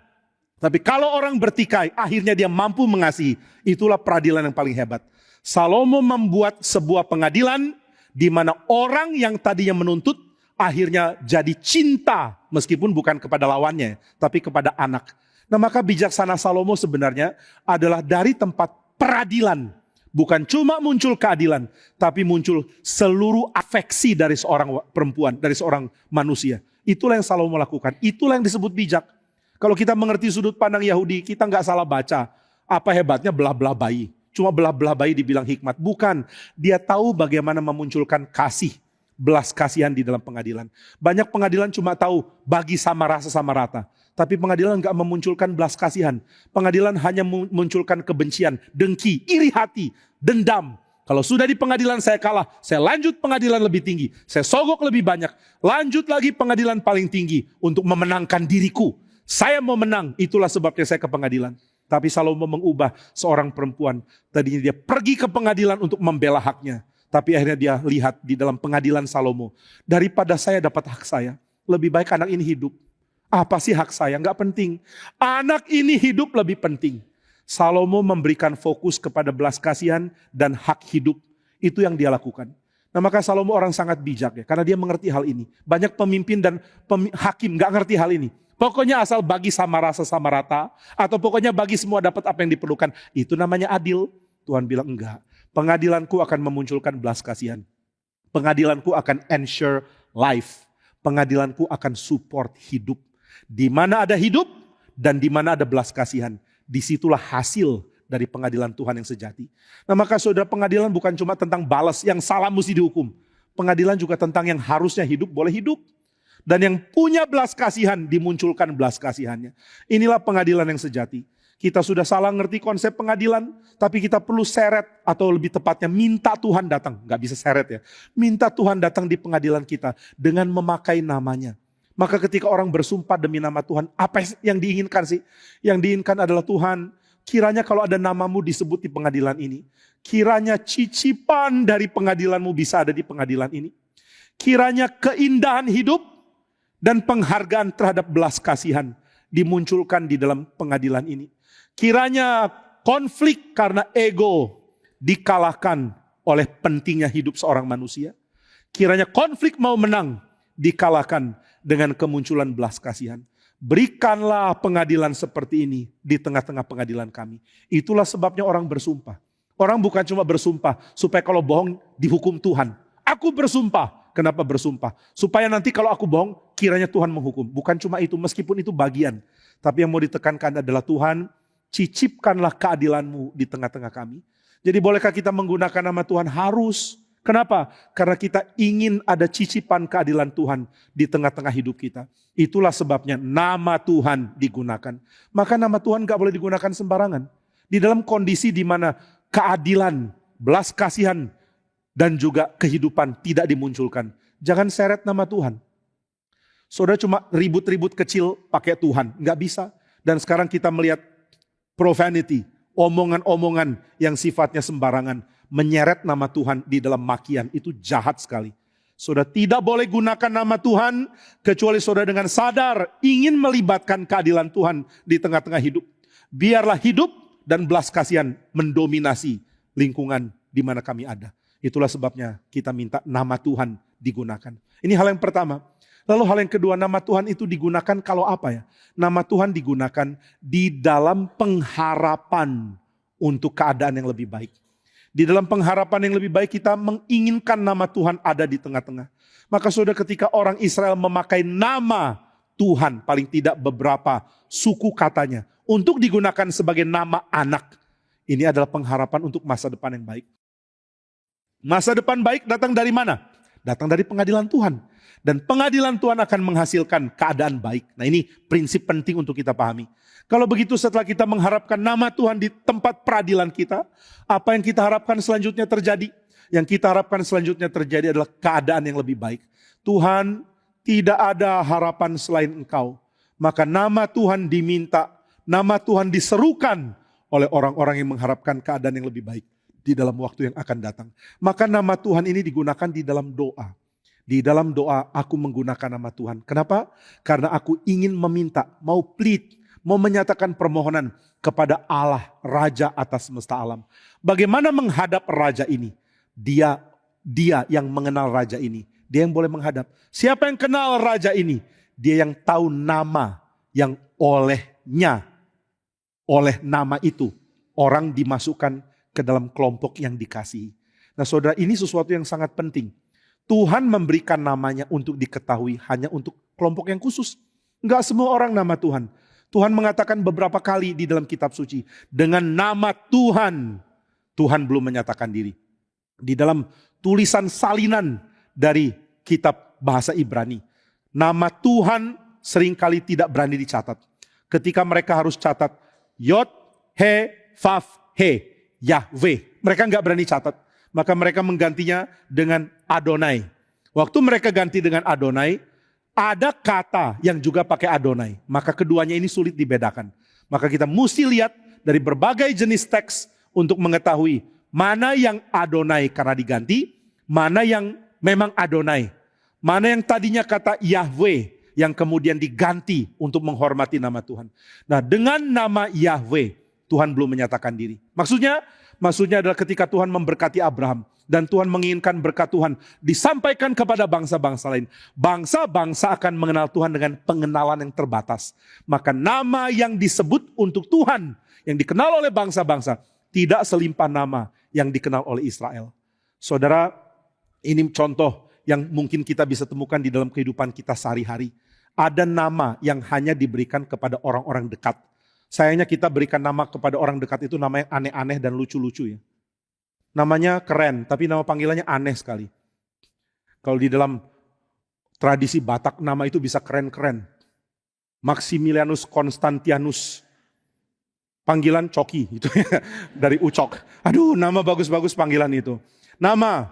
Tapi kalau orang bertikai, akhirnya dia mampu mengasihi. Itulah peradilan yang paling hebat. Salomo membuat sebuah pengadilan di mana orang yang tadinya menuntut, akhirnya jadi cinta. Meskipun bukan kepada lawannya, tapi kepada anak. Nah maka bijaksana Salomo sebenarnya adalah dari tempat peradilan. Bukan cuma muncul keadilan, tapi muncul seluruh afeksi dari seorang perempuan, dari seorang manusia. Itulah yang Salomo lakukan, itulah yang disebut bijak. Kalau kita mengerti sudut pandang Yahudi, kita nggak salah baca. Apa hebatnya belah-belah bayi? Cuma belah-belah bayi dibilang hikmat. Bukan, dia tahu bagaimana memunculkan kasih, belas kasihan di dalam pengadilan. Banyak pengadilan cuma tahu bagi sama rasa sama rata. Tapi pengadilan nggak memunculkan belas kasihan. Pengadilan hanya memunculkan kebencian, dengki, iri hati, dendam. Kalau sudah di pengadilan saya kalah, saya lanjut pengadilan lebih tinggi. Saya sogok lebih banyak. Lanjut lagi pengadilan paling tinggi untuk memenangkan diriku. Saya mau menang, itulah sebabnya saya ke pengadilan. Tapi Salomo mengubah seorang perempuan. Tadinya dia pergi ke pengadilan untuk membela haknya. Tapi akhirnya dia lihat di dalam pengadilan Salomo. Daripada saya dapat hak saya, lebih baik anak ini hidup. Apa sih hak saya? Enggak penting. Anak ini hidup lebih penting. Salomo memberikan fokus kepada belas kasihan dan hak hidup. Itu yang dia lakukan. Nah, maka Salomo orang sangat bijak ya, karena dia mengerti hal ini. Banyak pemimpin dan hakim gak ngerti hal ini. Pokoknya asal bagi sama rasa sama rata, atau pokoknya bagi semua dapat apa yang diperlukan. Itu namanya adil. Tuhan bilang enggak. Pengadilanku akan memunculkan belas kasihan. Pengadilanku akan ensure life. Pengadilanku akan support hidup. Di mana ada hidup dan di mana ada belas kasihan. Disitulah hasil dari pengadilan Tuhan yang sejati. Nah, maka saudara, pengadilan bukan cuma tentang balas, yang salah mesti dihukum. Pengadilan juga tentang yang harusnya hidup boleh hidup. Dan yang punya belas kasihan dimunculkan belas kasihannya. Inilah pengadilan yang sejati. Kita sudah salah ngerti konsep pengadilan, tapi kita perlu seret, atau lebih tepatnya minta Tuhan datang. Gak bisa seret ya. Minta Tuhan datang di pengadilan kita dengan memakai namanya. Maka ketika orang bersumpah demi nama Tuhan, apa yang diinginkan sih? Yang diinginkan adalah Tuhan, kiranya kalau ada namamu disebut di pengadilan ini, kiranya cicipan dari pengadilanmu bisa ada di pengadilan ini. Kiranya keindahan hidup dan penghargaan terhadap belas kasihan dimunculkan di dalam pengadilan ini. Kiranya konflik karena ego dikalahkan oleh pentingnya hidup seorang manusia. Kiranya konflik mau menang dikalahkan dengan kemunculan belas kasihan. Berikanlah pengadilan seperti ini di tengah-tengah pengadilan kami. Itulah sebabnya orang bersumpah. Orang bukan cuma bersumpah supaya kalau bohong dihukum Tuhan. Aku bersumpah. Kenapa bersumpah? Supaya nanti kalau aku bohong, kiranya Tuhan menghukum. Bukan cuma itu, meskipun itu bagian. Tapi yang mau ditekankan adalah Tuhan, cicipkanlah keadilanmu di tengah-tengah kami. Jadi bolehkah kita menggunakan nama Tuhan? Harus. Kenapa? Karena kita ingin ada cicipan keadilan Tuhan di tengah-tengah hidup kita. Itulah sebabnya nama Tuhan digunakan. Maka nama Tuhan gak boleh digunakan sembarangan. Di dalam kondisi di mana keadilan, belas kasihan, dan juga kehidupan tidak dimunculkan. Jangan seret nama Tuhan. Saudara cuma ribut-ribut kecil pakai Tuhan. Gak bisa. Dan sekarang kita melihat profanity, omongan-omongan yang sifatnya sembarangan. Menyeret nama Tuhan di dalam makian, itu jahat sekali. Saudara tidak boleh gunakan nama Tuhan, kecuali saudara dengan sadar ingin melibatkan keadilan Tuhan di tengah-tengah hidup. Biarlah hidup dan belas kasihan mendominasi lingkungan di mana kami ada. Itulah sebabnya kita minta nama Tuhan digunakan. Ini hal yang pertama. Lalu hal yang kedua, nama Tuhan itu digunakan kalau apa ya? Nama Tuhan digunakan di dalam pengharapan untuk keadaan yang lebih baik. Di dalam pengharapan yang lebih baik kita menginginkan nama Tuhan ada di tengah-tengah. Maka saudara, ketika orang Israel memakai nama Tuhan, paling tidak beberapa suku katanya, untuk digunakan sebagai nama anak. Ini adalah pengharapan untuk masa depan yang baik. Masa depan baik datang dari mana? Datang dari pengadilan Tuhan. Dan pengadilan Tuhan akan menghasilkan keadaan baik. Nah, ini prinsip penting untuk kita pahami. Kalau begitu setelah kita mengharapkan nama Tuhan di tempat peradilan kita, apa yang kita harapkan selanjutnya terjadi? Yang kita harapkan selanjutnya terjadi adalah keadaan yang lebih baik. Tuhan, tidak ada harapan selain Engkau. Maka nama Tuhan diminta, nama Tuhan diserukan oleh orang-orang yang mengharapkan keadaan yang lebih baik di dalam waktu yang akan datang. Maka nama Tuhan ini digunakan di dalam doa. Di dalam doa aku menggunakan nama Tuhan. Kenapa? Karena aku ingin meminta, mau plead, mau menyatakan permohonan kepada Allah, Raja atas semesta alam. Bagaimana menghadap Raja ini? Dia yang mengenal Raja ini. Dia yang boleh menghadap. Siapa yang kenal Raja ini? Dia yang tahu nama yang oleh nama itu, orang dimasukkan ke dalam kelompok yang dikasihi. Nah saudara, ini sesuatu yang sangat penting. Tuhan memberikan namanya untuk diketahui hanya untuk kelompok yang khusus. Enggak semua orang nama Tuhan. Tuhan mengatakan beberapa kali di dalam kitab suci, dengan nama Tuhan, Tuhan belum menyatakan diri. Di dalam tulisan salinan dari kitab bahasa Ibrani, nama Tuhan seringkali tidak berani dicatat. Ketika mereka harus catat, Yod, He, Vav, He, Yahweh. Mereka enggak berani catat. Maka mereka menggantinya dengan Adonai. Waktu mereka ganti dengan Adonai, ada kata yang juga pakai Adonai. Maka keduanya ini sulit dibedakan. Maka kita mesti lihat dari berbagai jenis teks untuk mengetahui mana yang Adonai karena diganti, mana yang memang Adonai. Mana yang tadinya kata Yahweh yang kemudian diganti untuk menghormati nama Tuhan. Nah, dengan nama Yahweh Tuhan belum menyatakan diri. Maksudnya adalah ketika Tuhan memberkati Abraham dan Tuhan menginginkan berkat Tuhan disampaikan kepada bangsa-bangsa lain. Bangsa-bangsa akan mengenal Tuhan dengan pengenalan yang terbatas. Maka nama yang disebut untuk Tuhan yang dikenal oleh bangsa-bangsa tidak selimpah nama yang dikenal oleh Israel. Saudara, ini contoh yang mungkin kita bisa temukan di dalam kehidupan kita sehari-hari. Ada nama yang hanya diberikan kepada orang-orang dekat. Sayangnya kita berikan nama kepada orang dekat itu nama yang aneh-aneh dan lucu-lucu ya. Namanya keren, tapi nama panggilannya aneh sekali. Kalau di dalam tradisi Batak nama itu bisa keren-keren. Maximilianus Constantianus. Panggilan Coki gitu ya, dari Ucok. Aduh, nama bagus-bagus panggilan itu. Nama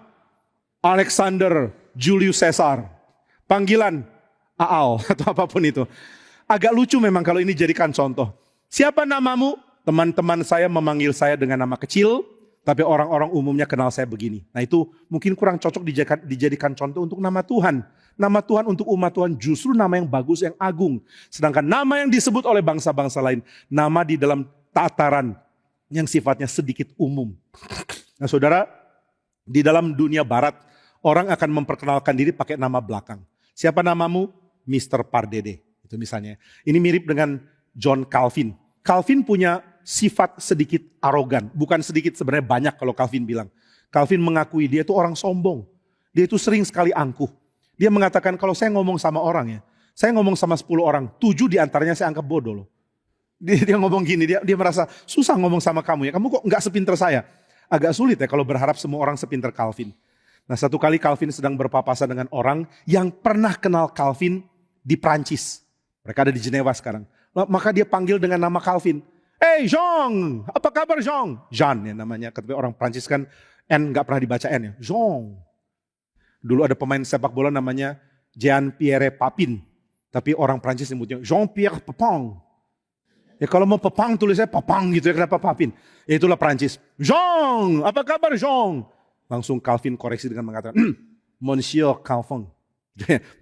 Alexander Julius Caesar. Panggilan Aal atau apapun itu. Agak lucu memang kalau ini jadikan contoh. Siapa namamu? Teman-teman saya memanggil saya dengan nama kecil, tapi orang-orang umumnya kenal saya begini. Nah itu mungkin kurang cocok dijadikan contoh untuk nama Tuhan. Nama Tuhan untuk umat Tuhan justru nama yang bagus, yang agung. Sedangkan nama yang disebut oleh bangsa-bangsa lain, nama di dalam tataran yang sifatnya sedikit umum. Nah saudara, di dalam dunia barat, orang akan memperkenalkan diri pakai nama belakang. Siapa namamu? Mr. Pardede. Itu misalnya. Ini mirip dengan John Calvin. Calvin punya sifat sedikit arogan. Bukan sedikit, sebenarnya banyak kalau Calvin bilang. Calvin mengakui dia itu orang sombong. Dia itu sering sekali angkuh. Dia mengatakan kalau saya ngomong sama orang ya, saya ngomong sama 10 orang, 7 diantaranya saya anggap bodoh loh. Dia ngomong gini, dia merasa susah ngomong sama kamu ya. Kamu kok gak sepinter saya? Agak sulit ya kalau berharap semua orang sepinter Calvin. Nah satu kali Calvin sedang berpapasan dengan orang yang pernah kenal Calvin di Prancis. Mereka ada di Jenewa sekarang. Maka dia panggil dengan nama Calvin. Hey Jean, apa kabar Jean? Jean ya namanya, ketika orang Prancis kan N gak pernah dibaca N ya. Jean. Dulu ada pemain sepak bola namanya Jean-Pierre Papin. Tapi orang Prancis nyebutnya Jean-Pierre Papin. Ya kalau mau Papin tulisnya Papang gitu ya, kenapa Papin? Ya itulah Prancis. Jean, apa kabar Jean? Langsung Calvin koreksi dengan mengatakan, Monsieur Calvin.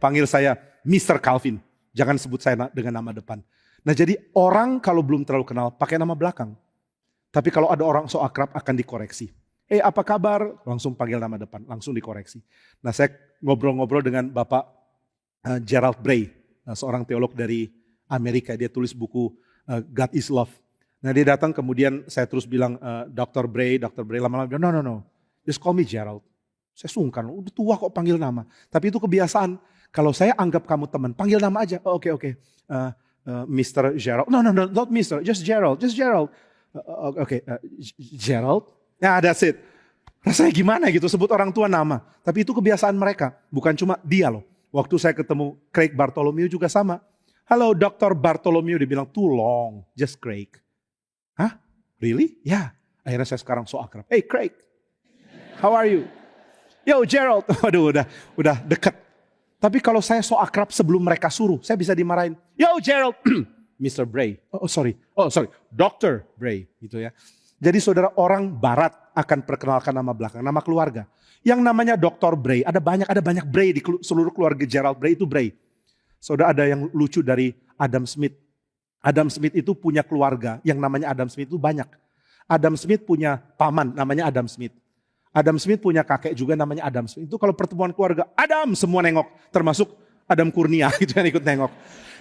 Panggil saya Mr. Calvin. Jangan sebut saya dengan nama depan. Nah jadi orang kalau belum terlalu kenal pakai nama belakang. Tapi kalau ada orang so akrab akan dikoreksi. Apa kabar? Langsung panggil nama depan, langsung dikoreksi. Nah saya ngobrol-ngobrol dengan Bapak Gerald Bray. Nah, seorang teolog dari Amerika. Dia tulis buku God is Love. Nah dia datang kemudian saya terus bilang Dr. Bray lama-lama bilang no. Just call me Gerald. Saya sungkan, udah tua kok panggil nama. Tapi itu kebiasaan. Kalau saya anggap kamu teman, panggil nama aja. Oh, oke. Mr. Gerald. No, not Mr. Just Gerald. Gerald. Nah, that's it. Rasanya gimana gitu sebut orang tua nama. Tapi itu kebiasaan mereka. Bukan cuma dia loh. Waktu saya ketemu Craig Bartholomew juga sama. Halo Dr. Bartholomew. Dia bilang too long. Just Craig. Hah? Really? Ya. Akhirnya saya sekarang so akrab. Hey Craig. How are you? Yo Gerald. Waduh udah deket. Tapi kalau saya so akrab sebelum mereka suruh, saya bisa dimarahin. Yo Gerald, Mr. Bray. Oh sorry, Dr. Bray gitu ya. Jadi saudara, orang barat akan perkenalkan nama belakang, nama keluarga. Yang namanya Dr. Bray, ada banyak Bray di seluruh keluarga Gerald Bray itu Bray. Saudara, ada yang lucu dari Adam Smith. Adam Smith itu punya keluarga yang namanya Adam Smith itu banyak. Adam Smith punya paman namanya Adam Smith. Adam Smith punya kakek juga namanya Adam Smith. Itu kalau pertemuan keluarga, Adam semua nengok. Termasuk Adam Kurnia gitu yang ikut nengok.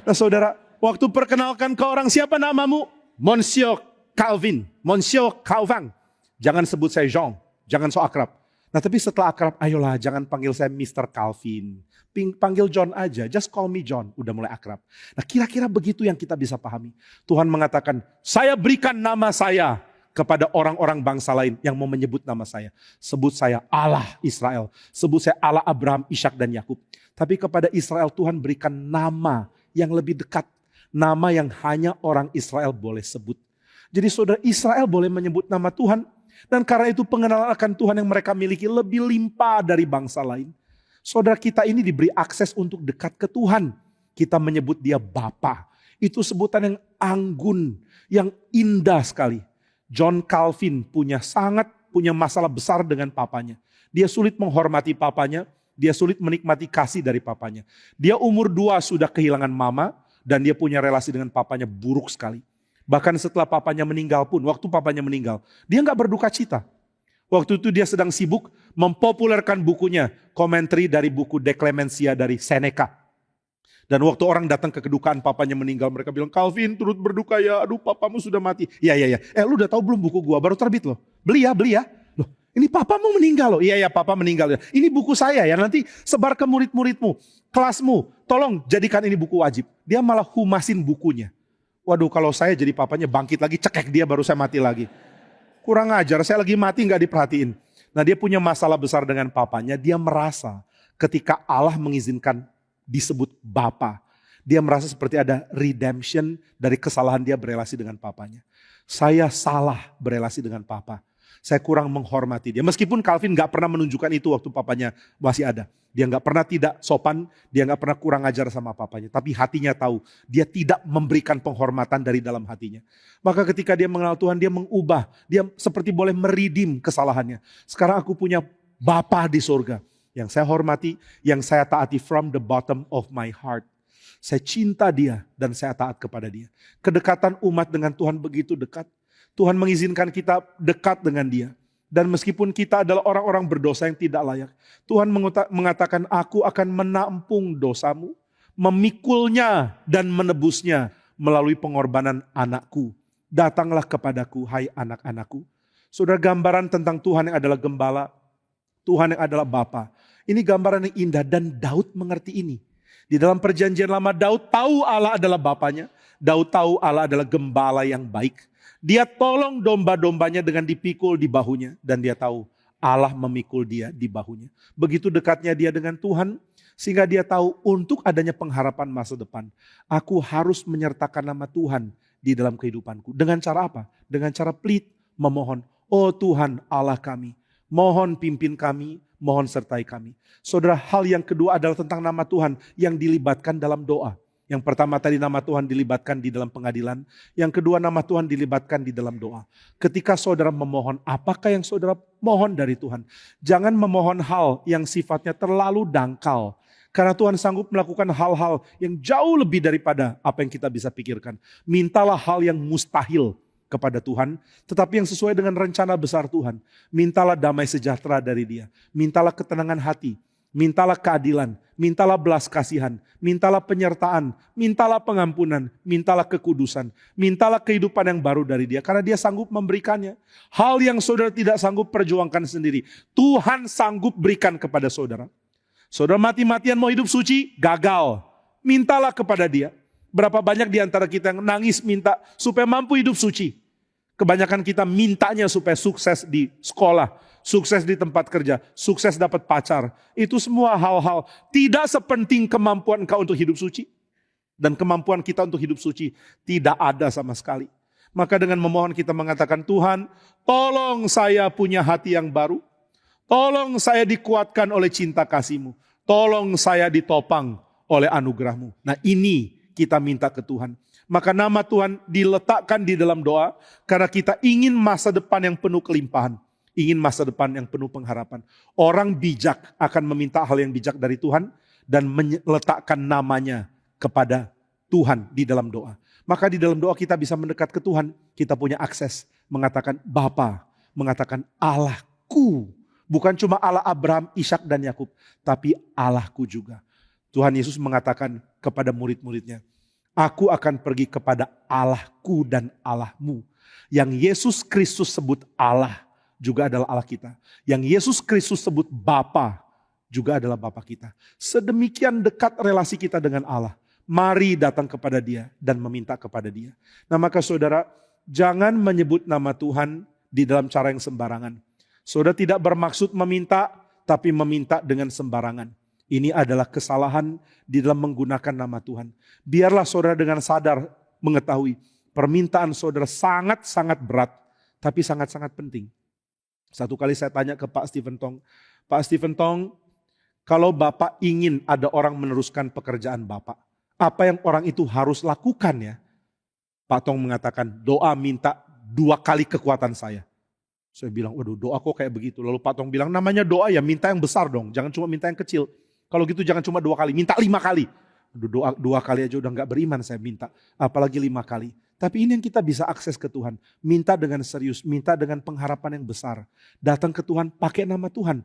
Nah saudara, waktu perkenalkan ke orang, siapa namamu? Monsieur Calvin. Monsieur Calvin. Jangan sebut saya Jean. Jangan so akrab. Nah tapi setelah akrab, ayolah jangan panggil saya Mr. Calvin. Panggil John aja, just call me John. Udah mulai akrab. Nah kira-kira begitu yang kita bisa pahami. Tuhan mengatakan, saya berikan nama saya kepada orang-orang bangsa lain yang mau menyebut nama saya. Sebut saya Allah Israel. Sebut saya Allah Abraham, Ishak dan Yakub. Tapi kepada Israel Tuhan berikan nama yang lebih dekat. Nama yang hanya orang Israel boleh sebut. Jadi saudara, Israel boleh menyebut nama Tuhan. Dan karena itu pengenalan akan Tuhan yang mereka miliki lebih limpah dari bangsa lain. Saudara, kita ini diberi akses untuk dekat ke Tuhan. Kita menyebut dia Bapa. Itu sebutan yang anggun, yang indah sekali. John Calvin punya masalah besar dengan papanya. Dia sulit menghormati papanya, dia sulit menikmati kasih dari papanya. Dia umur 2 sudah kehilangan mama dan dia punya relasi dengan papanya buruk sekali. Bahkan setelah papanya meninggal pun, waktu papanya meninggal, dia nggak berduka cita. Waktu itu dia sedang sibuk mempopulerkan bukunya, komentari dari buku De Clementia dari Seneca. Dan waktu orang datang ke kedukaan papanya meninggal, mereka bilang, Calvin turut berduka ya, aduh papamu sudah mati. Iya. Lu udah tahu belum buku gua, baru terbit loh. Beli ya. Loh, ini papamu meninggal loh. Iya, papa meninggal. Ini buku saya ya, nanti sebar ke murid-muridmu, kelasmu. Tolong jadikan ini buku wajib. Dia malah humasin bukunya. Waduh, kalau saya jadi papanya bangkit lagi, cekek dia baru saya mati lagi. Kurang ajar, saya lagi mati gak diperhatiin. Nah, dia punya masalah besar dengan papanya. Dia merasa ketika Allah mengizinkan disebut Bapa, dia merasa seperti ada redemption dari kesalahan dia berelasi dengan papanya. Saya salah berelasi dengan papa. Saya kurang menghormati dia. Meskipun Calvin gak pernah menunjukkan itu waktu papanya masih ada. Dia gak pernah tidak sopan, dia gak pernah kurang ajar sama papanya. Tapi hatinya tahu, dia tidak memberikan penghormatan dari dalam hatinya. Maka ketika dia mengenal Tuhan, dia mengubah. Dia seperti boleh meridim kesalahannya. Sekarang aku punya Bapa di surga. Yang saya hormati, yang saya taati from the bottom of my heart. Saya cinta dia dan saya taat kepada dia. Kedekatan umat dengan Tuhan begitu dekat. Tuhan mengizinkan kita dekat dengan dia. Dan meskipun kita adalah orang-orang berdosa yang tidak layak, Tuhan mengatakan, aku akan menampung dosamu, memikulnya dan menebusnya melalui pengorbanan anakku. Datanglah kepadaku, hai anak-anakku. Saudara, gambaran tentang Tuhan yang adalah gembala, Tuhan yang adalah Bapa. Ini gambaran yang indah dan Daud mengerti ini. Di dalam perjanjian lama Daud tahu Allah adalah Bapanya. Daud tahu Allah adalah gembala yang baik. Dia tolong domba-dombanya dengan dipikul di bahunya. Dan dia tahu Allah memikul dia di bahunya. Begitu dekatnya dia dengan Tuhan. Sehingga dia tahu untuk adanya pengharapan masa depan. Aku harus menyertakan nama Tuhan di dalam kehidupanku. Dengan cara apa? Dengan cara pelit, memohon. Oh Tuhan Allah kami. Mohon pimpin kami, mohon sertai kami. Saudara, hal yang kedua adalah tentang nama Tuhan yang dilibatkan dalam doa. Yang pertama tadi nama Tuhan dilibatkan di dalam pengadilan. Yang kedua nama Tuhan dilibatkan di dalam doa. Ketika saudara memohon, apakah yang saudara mohon dari Tuhan? Jangan memohon hal yang sifatnya terlalu dangkal. Karena Tuhan sanggup melakukan hal-hal yang jauh lebih daripada apa yang kita bisa pikirkan. Mintalah hal yang mustahil kepada Tuhan, tetapi yang sesuai dengan rencana besar Tuhan. Mintalah damai sejahtera dari Dia. Mintalah ketenangan hati. Mintalah keadilan. Mintalah belas kasihan. Mintalah penyertaan. Mintalah pengampunan. Mintalah kekudusan. Mintalah kehidupan yang baru dari Dia. Karena Dia sanggup memberikannya. Hal yang saudara tidak sanggup perjuangkan sendiri, Tuhan sanggup berikan kepada saudara. Saudara mati-matian mau hidup suci, gagal. Mintalah kepada Dia. Berapa banyak di antara kita yang nangis minta supaya mampu hidup suci. Kebanyakan kita mintanya supaya sukses di sekolah, sukses di tempat kerja, sukses dapat pacar. Itu semua hal-hal tidak sepenting kemampuan engkau untuk hidup suci. Dan kemampuan kita untuk hidup suci tidak ada sama sekali. Maka dengan memohon kita mengatakan, Tuhan tolong saya punya hati yang baru. Tolong saya dikuatkan oleh cinta kasih-Mu. Tolong saya ditopang oleh anugerah-Mu. Nah ini kita minta ke Tuhan. Maka nama Tuhan diletakkan di dalam doa karena kita ingin masa depan yang penuh kelimpahan. Ingin masa depan yang penuh pengharapan. Orang bijak akan meminta hal yang bijak dari Tuhan dan meletakkan namanya kepada Tuhan di dalam doa. Maka di dalam doa kita bisa mendekat ke Tuhan. Kita punya akses mengatakan Bapa, mengatakan Allahku. Bukan cuma Allah Abraham, Ishak dan Yakub, tapi Allahku juga. Tuhan Yesus mengatakan kepada murid-muridnya, aku akan pergi kepada Allahku dan Allahmu. Yang Yesus Kristus sebut Allah juga adalah Allah kita. Yang Yesus Kristus sebut Bapa juga adalah Bapa kita. Sedemikian dekat relasi kita dengan Allah. Mari datang kepada Dia dan meminta kepada Dia. Nah maka saudara, jangan menyebut nama Tuhan di dalam cara yang sembarangan. Saudara tidak bermaksud meminta, tapi meminta dengan sembarangan. Ini adalah kesalahan di dalam menggunakan nama Tuhan. Biarlah saudara dengan sadar mengetahui permintaan saudara sangat-sangat berat, tapi sangat-sangat penting. Satu kali saya tanya ke Pak Stephen Tong, Pak Stephen Tong, kalau Bapak ingin ada orang meneruskan pekerjaan Bapak, apa yang orang itu harus lakukan ya? Pak Tong mengatakan, doa minta 2 kali kekuatan saya. Saya bilang, waduh doa kok kayak begitu. Lalu Pak Tong bilang, namanya doa ya minta yang besar dong, jangan cuma minta yang kecil. Kalau gitu jangan cuma 2 kali, minta 5 kali. Doa 2 kali aja udah gak beriman saya minta, apalagi 5 kali. Tapi ini yang kita bisa akses ke Tuhan. Minta dengan serius, minta dengan pengharapan yang besar. Datang ke Tuhan pakai nama Tuhan.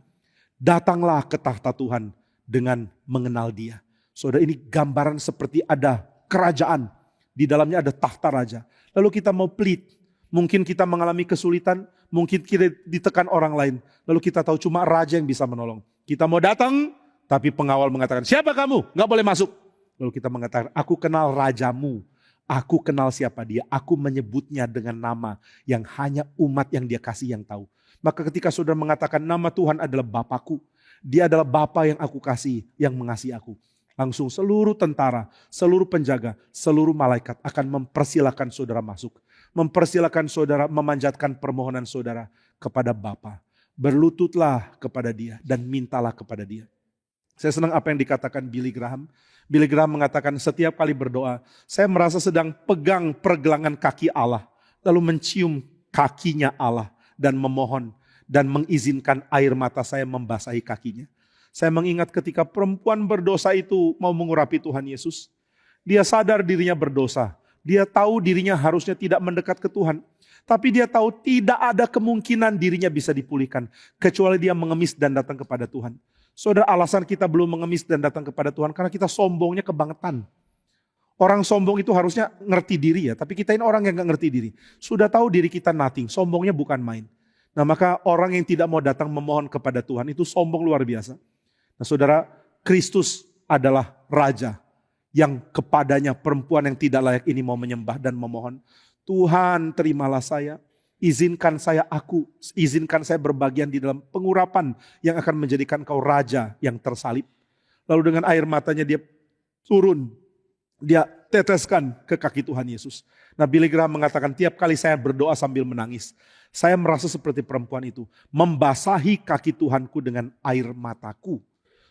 Datanglah ke tahta Tuhan dengan mengenal Dia. Saudara, ini gambaran seperti ada kerajaan. Di dalamnya ada tahta raja. Lalu kita mau plead. Mungkin kita mengalami kesulitan. Mungkin kita ditekan orang lain. Lalu kita tahu cuma raja yang bisa menolong. Kita mau datang, tapi pengawal mengatakan, siapa kamu? Gak boleh masuk. Lalu kita mengatakan, aku kenal rajamu. Aku kenal siapa dia. Aku menyebutnya dengan nama yang hanya umat yang dia kasih yang tahu. Maka ketika saudara mengatakan nama Tuhan adalah Bapakku. Dia adalah Bapa yang aku kasih, yang mengasihi aku. Langsung seluruh tentara, seluruh penjaga, seluruh malaikat akan mempersilahkan saudara masuk. Mempersilahkan saudara memanjatkan permohonan saudara kepada Bapa. Berlututlah kepada dia dan mintalah kepada dia. Saya senang apa yang dikatakan Billy Graham. Billy Graham mengatakan setiap kali berdoa, saya merasa sedang pegang pergelangan kaki Allah. Lalu mencium kakinya Allah dan memohon dan mengizinkan air mata saya membasahi kakinya. Saya mengingat ketika perempuan berdosa itu mau mengurapi Tuhan Yesus. Dia sadar dirinya berdosa. Dia tahu dirinya harusnya tidak mendekat ke Tuhan. Tapi dia tahu tidak ada kemungkinan dirinya bisa dipulihkan. Kecuali dia mengemis dan datang kepada Tuhan. Saudara, alasan kita belum mengemis dan datang kepada Tuhan karena kita sombongnya kebangetan. Orang sombong itu harusnya ngerti diri ya, tapi kita ini orang yang gak ngerti diri. Sudah tahu diri kita nothing, sombongnya bukan main. Nah maka orang yang tidak mau datang memohon kepada Tuhan itu sombong luar biasa. Nah saudara, Kristus adalah Raja yang kepadanya perempuan yang tidak layak ini mau menyembah dan memohon. Tuhan terimalah saya. Izinkan saya berbagian di dalam pengurapan yang akan menjadikan kau raja yang tersalib. Lalu dengan air matanya dia turun, dia teteskan ke kaki Tuhan Yesus. Nah Billy Graham mengatakan tiap kali saya berdoa sambil menangis, saya merasa seperti perempuan itu, membasahi kaki Tuhanku dengan air mataku.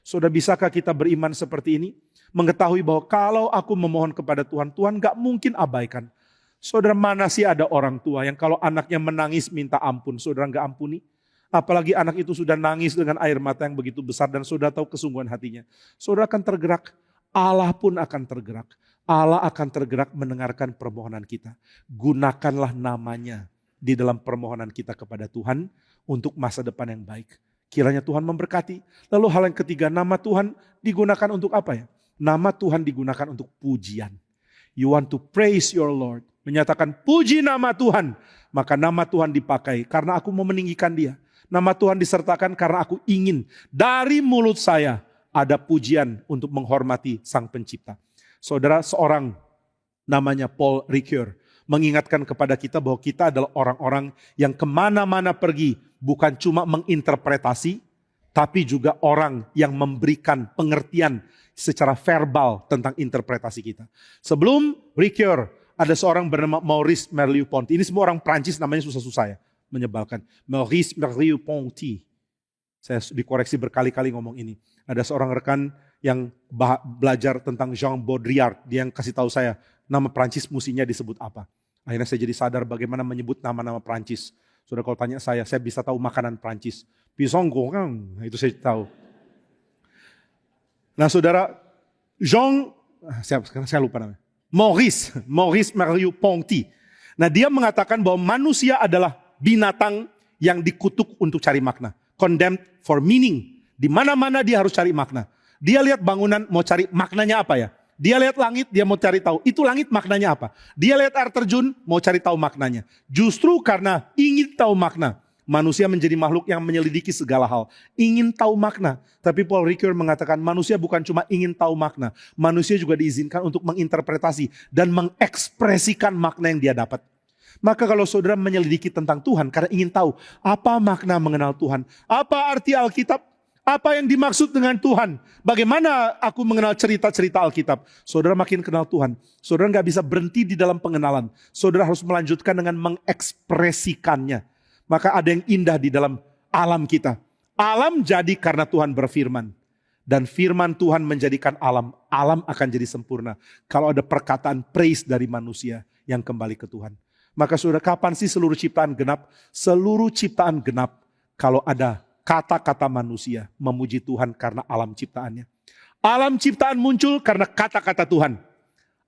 Saudara, bisakah kita beriman seperti ini? Mengetahui bahwa kalau aku memohon kepada Tuhan, Tuhan gak mungkin abaikan. Saudara, mana sih ada orang tua yang kalau anaknya menangis minta ampun, saudara gak ampuni? Apalagi anak itu sudah nangis dengan air mata yang begitu besar dan saudara tahu kesungguhan hatinya. Saudara akan tergerak, Allah pun akan tergerak. Allah akan tergerak mendengarkan permohonan kita. Gunakanlah namanya di dalam permohonan kita kepada Tuhan untuk masa depan yang baik. Kiranya Tuhan memberkati. Lalu hal yang ketiga, nama Tuhan digunakan untuk apa ya? Nama Tuhan digunakan untuk pujian. You want to praise your Lord. Menyatakan puji nama Tuhan. Maka nama Tuhan dipakai karena aku mau meninggikan dia. Nama Tuhan disertakan karena aku ingin dari mulut saya ada pujian untuk menghormati Sang Pencipta. Saudara, seorang namanya Paul Ricoeur mengingatkan kepada kita bahwa kita adalah orang-orang yang kemana-mana pergi. Bukan cuma menginterpretasi, tapi juga orang yang memberikan pengertian secara verbal tentang interpretasi kita. Sebelum Ricoeur, ada seorang bernama Maurice Merleau-Ponty. Ini semua orang Prancis namanya susah-susah ya, menyebalkan. Maurice Merleau-Ponty. Saya dikoreksi berkali-kali ngomong ini. Ada seorang rekan yang belajar tentang Jean Baudrillard. Dia yang kasih tahu saya nama Prancis musinya disebut apa. Akhirnya saya jadi sadar bagaimana menyebut nama-nama Prancis. Sudah kalau tanya saya bisa tahu makanan Prancis. Pisang goreng, itu saya tahu. Nah saudara, saya lupa namanya. Maurice Merleau-Ponty. Nah dia mengatakan bahwa manusia adalah binatang yang dikutuk untuk cari makna. Condemned for meaning. Di mana-mana dia harus cari makna. Dia lihat bangunan mau cari maknanya apa ya. Dia lihat langit, dia mau cari tahu. Itu langit maknanya apa. Dia lihat air terjun, mau cari tahu maknanya. Justru karena ingin tahu makna. Manusia menjadi makhluk yang menyelidiki segala hal. Ingin tahu makna. Tapi Paul Ricoeur mengatakan manusia bukan cuma ingin tahu makna. Manusia juga diizinkan untuk menginterpretasi dan mengekspresikan makna yang dia dapat. Maka kalau saudara menyelidiki tentang Tuhan karena ingin tahu apa makna mengenal Tuhan. Apa arti Alkitab? Apa yang dimaksud dengan Tuhan? Bagaimana aku mengenal cerita-cerita Alkitab? Saudara makin kenal Tuhan. Saudara gak bisa berhenti di dalam pengenalan. Saudara harus melanjutkan dengan mengekspresikannya. Maka ada yang indah di dalam alam kita. Alam jadi karena Tuhan berfirman. Dan firman Tuhan menjadikan alam. Alam akan jadi sempurna. Kalau ada perkataan praise dari manusia yang kembali ke Tuhan. Maka saudara, kapan sih seluruh ciptaan genap? Seluruh ciptaan genap kalau ada kata-kata manusia memuji Tuhan karena alam ciptaannya. Alam ciptaan muncul karena kata-kata Tuhan.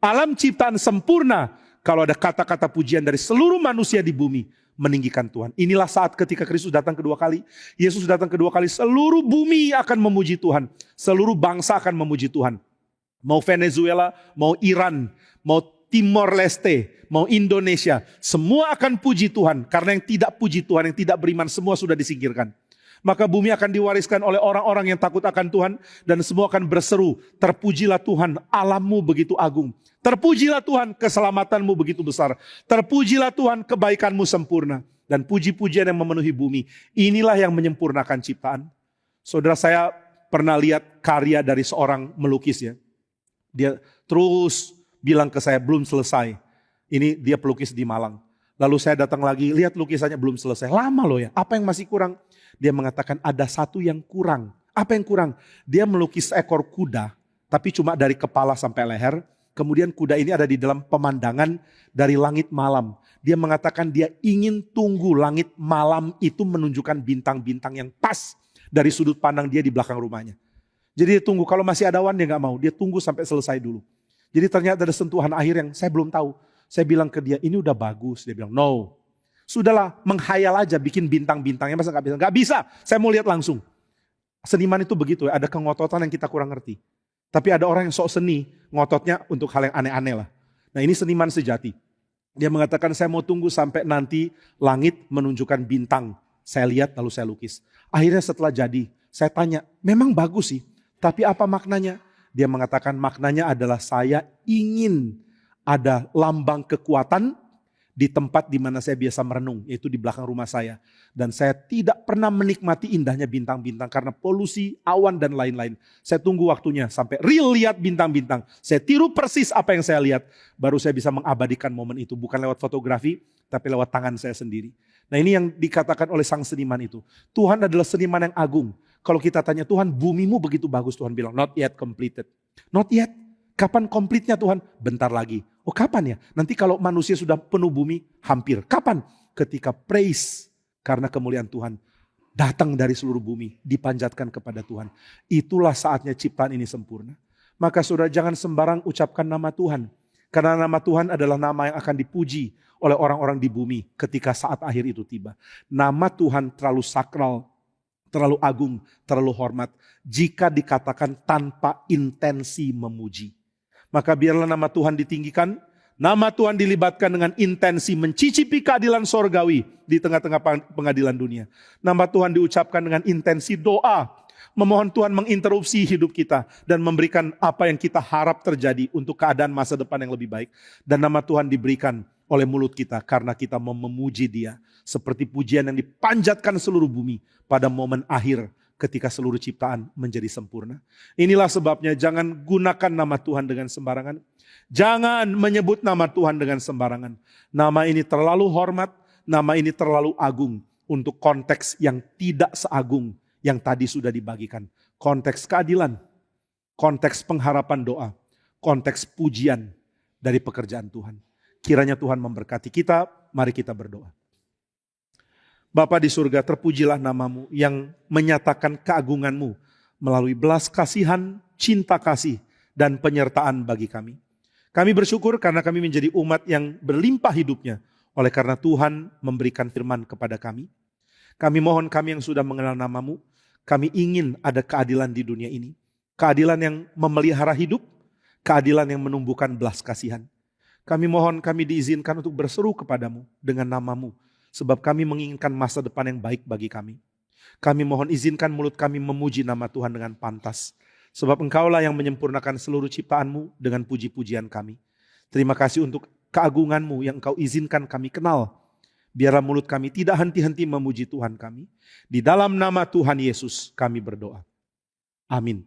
Alam ciptaan sempurna kalau ada kata-kata pujian dari seluruh manusia di bumi meninggikan Tuhan. Inilah saat ketika Kristus datang kedua kali. Yesus datang kedua kali, seluruh bumi akan memuji Tuhan. Seluruh bangsa akan memuji Tuhan. Mau Venezuela, mau Iran, mau Timor Leste, mau Indonesia. Semua akan puji Tuhan. Karena yang tidak puji Tuhan, yang tidak beriman, semua sudah disingkirkan. Maka bumi akan diwariskan oleh orang-orang yang takut akan Tuhan. Dan semua akan berseru, terpujilah Tuhan, Allahmu begitu agung. Terpujilah Tuhan, keselamatanmu begitu besar. Terpujilah Tuhan, kebaikanmu sempurna. Dan puji-pujian yang memenuhi bumi. Inilah yang menyempurnakan ciptaan. Saudara, saya pernah lihat karya dari seorang melukis ya. Dia terus bilang ke saya, belum selesai. Ini dia pelukis di Malang. Lalu saya datang lagi, lihat lukisannya belum selesai. Lama loh ya, apa yang masih kurang? Dia mengatakan ada satu yang kurang. Apa yang kurang? Dia melukis ekor kuda, tapi cuma dari kepala sampai leher. Kemudian kuda ini ada di dalam pemandangan dari langit malam. Dia mengatakan dia ingin tunggu langit malam itu menunjukkan bintang-bintang yang pas dari sudut pandang dia di belakang rumahnya. Jadi dia tunggu, kalau masih ada awan dia gak mau. Dia tunggu sampai selesai dulu. Jadi ternyata ada sentuhan akhir yang saya belum tahu. Saya bilang ke dia, ini udah bagus. Dia bilang, no. Sudahlah, menghayal aja bikin bintang-bintangnya. Masa gak bisa? Gak bisa, saya mau lihat langsung. Seniman itu begitu ya, ada kengototan yang kita kurang ngerti. Tapi ada orang yang sok seni, ngototnya untuk hal yang aneh-aneh lah. Nah ini seniman sejati. Dia mengatakan saya mau tunggu sampai nanti langit menunjukkan bintang. Saya lihat lalu saya lukis. Akhirnya setelah jadi, saya tanya, memang bagus sih. Tapi apa maknanya? Dia mengatakan maknanya adalah saya ingin ada lambang kekuatan di tempat di mana saya biasa merenung, yaitu di belakang rumah saya. Dan saya tidak pernah menikmati indahnya bintang-bintang karena polusi, awan dan lain-lain. Saya tunggu waktunya sampai real lihat bintang-bintang. Saya tiru persis apa yang saya lihat, baru saya bisa mengabadikan momen itu. Bukan lewat fotografi, tapi lewat tangan saya sendiri. Nah ini yang dikatakan oleh sang seniman itu. Tuhan adalah seniman yang agung. Kalau kita tanya Tuhan, bumimu begitu bagus, Tuhan bilang, not yet completed. Not yet. Kapan komplitnya Tuhan? Bentar lagi. Oh kapan ya? Nanti kalau manusia sudah penuh bumi, hampir. Kapan? Ketika praise karena kemuliaan Tuhan datang dari seluruh bumi, dipanjatkan kepada Tuhan. Itulah saatnya ciptaan ini sempurna. Maka saudara jangan sembarang ucapkan nama Tuhan. Karena nama Tuhan adalah nama yang akan dipuji oleh orang-orang di bumi ketika saat akhir itu tiba. Nama Tuhan terlalu sakral, terlalu agung, terlalu hormat. Jika dikatakan tanpa intensi memuji. Maka biarlah nama Tuhan ditinggikan, nama Tuhan dilibatkan dengan intensi mencicipi keadilan sorgawi di tengah-tengah pengadilan dunia. Nama Tuhan diucapkan dengan intensi doa, memohon Tuhan menginterupsi hidup kita dan memberikan apa yang kita harap terjadi untuk keadaan masa depan yang lebih baik. Dan nama Tuhan diberikan oleh mulut kita karena kita mau memuji Dia. Seperti pujian yang dipanjatkan seluruh bumi pada momen akhir ketika seluruh ciptaan menjadi sempurna. Inilah sebabnya jangan gunakan nama Tuhan dengan sembarangan. Jangan menyebut nama Tuhan dengan sembarangan. Nama ini terlalu hormat, nama ini terlalu agung untuk konteks yang tidak seagung yang tadi sudah dibagikan. Konteks keadilan, konteks pengharapan doa, konteks pujian dari pekerjaan Tuhan. Kiranya Tuhan memberkati kita, mari kita berdoa. Bapa di surga, terpujilah namamu yang menyatakan keagunganmu melalui belas kasihan, cinta kasih, dan penyertaan bagi kami. Kami bersyukur karena kami menjadi umat yang berlimpah hidupnya oleh karena Tuhan memberikan firman kepada kami. Kami mohon kami yang sudah mengenal namamu, kami ingin ada keadilan di dunia ini. Keadilan yang memelihara hidup, keadilan yang menumbuhkan belas kasihan. Kami mohon kami diizinkan untuk berseru kepadamu dengan namamu. Sebab kami menginginkan masa depan yang baik bagi kami. Kami mohon izinkan mulut kami memuji nama Tuhan dengan pantas. Sebab Engkaulah yang menyempurnakan seluruh ciptaanmu dengan puji-pujian kami. Terima kasih untuk keagunganmu yang Engkau izinkan kami kenal. Biarlah mulut kami tidak henti-henti memuji Tuhan kami. Di dalam nama Tuhan Yesus kami berdoa. Amin.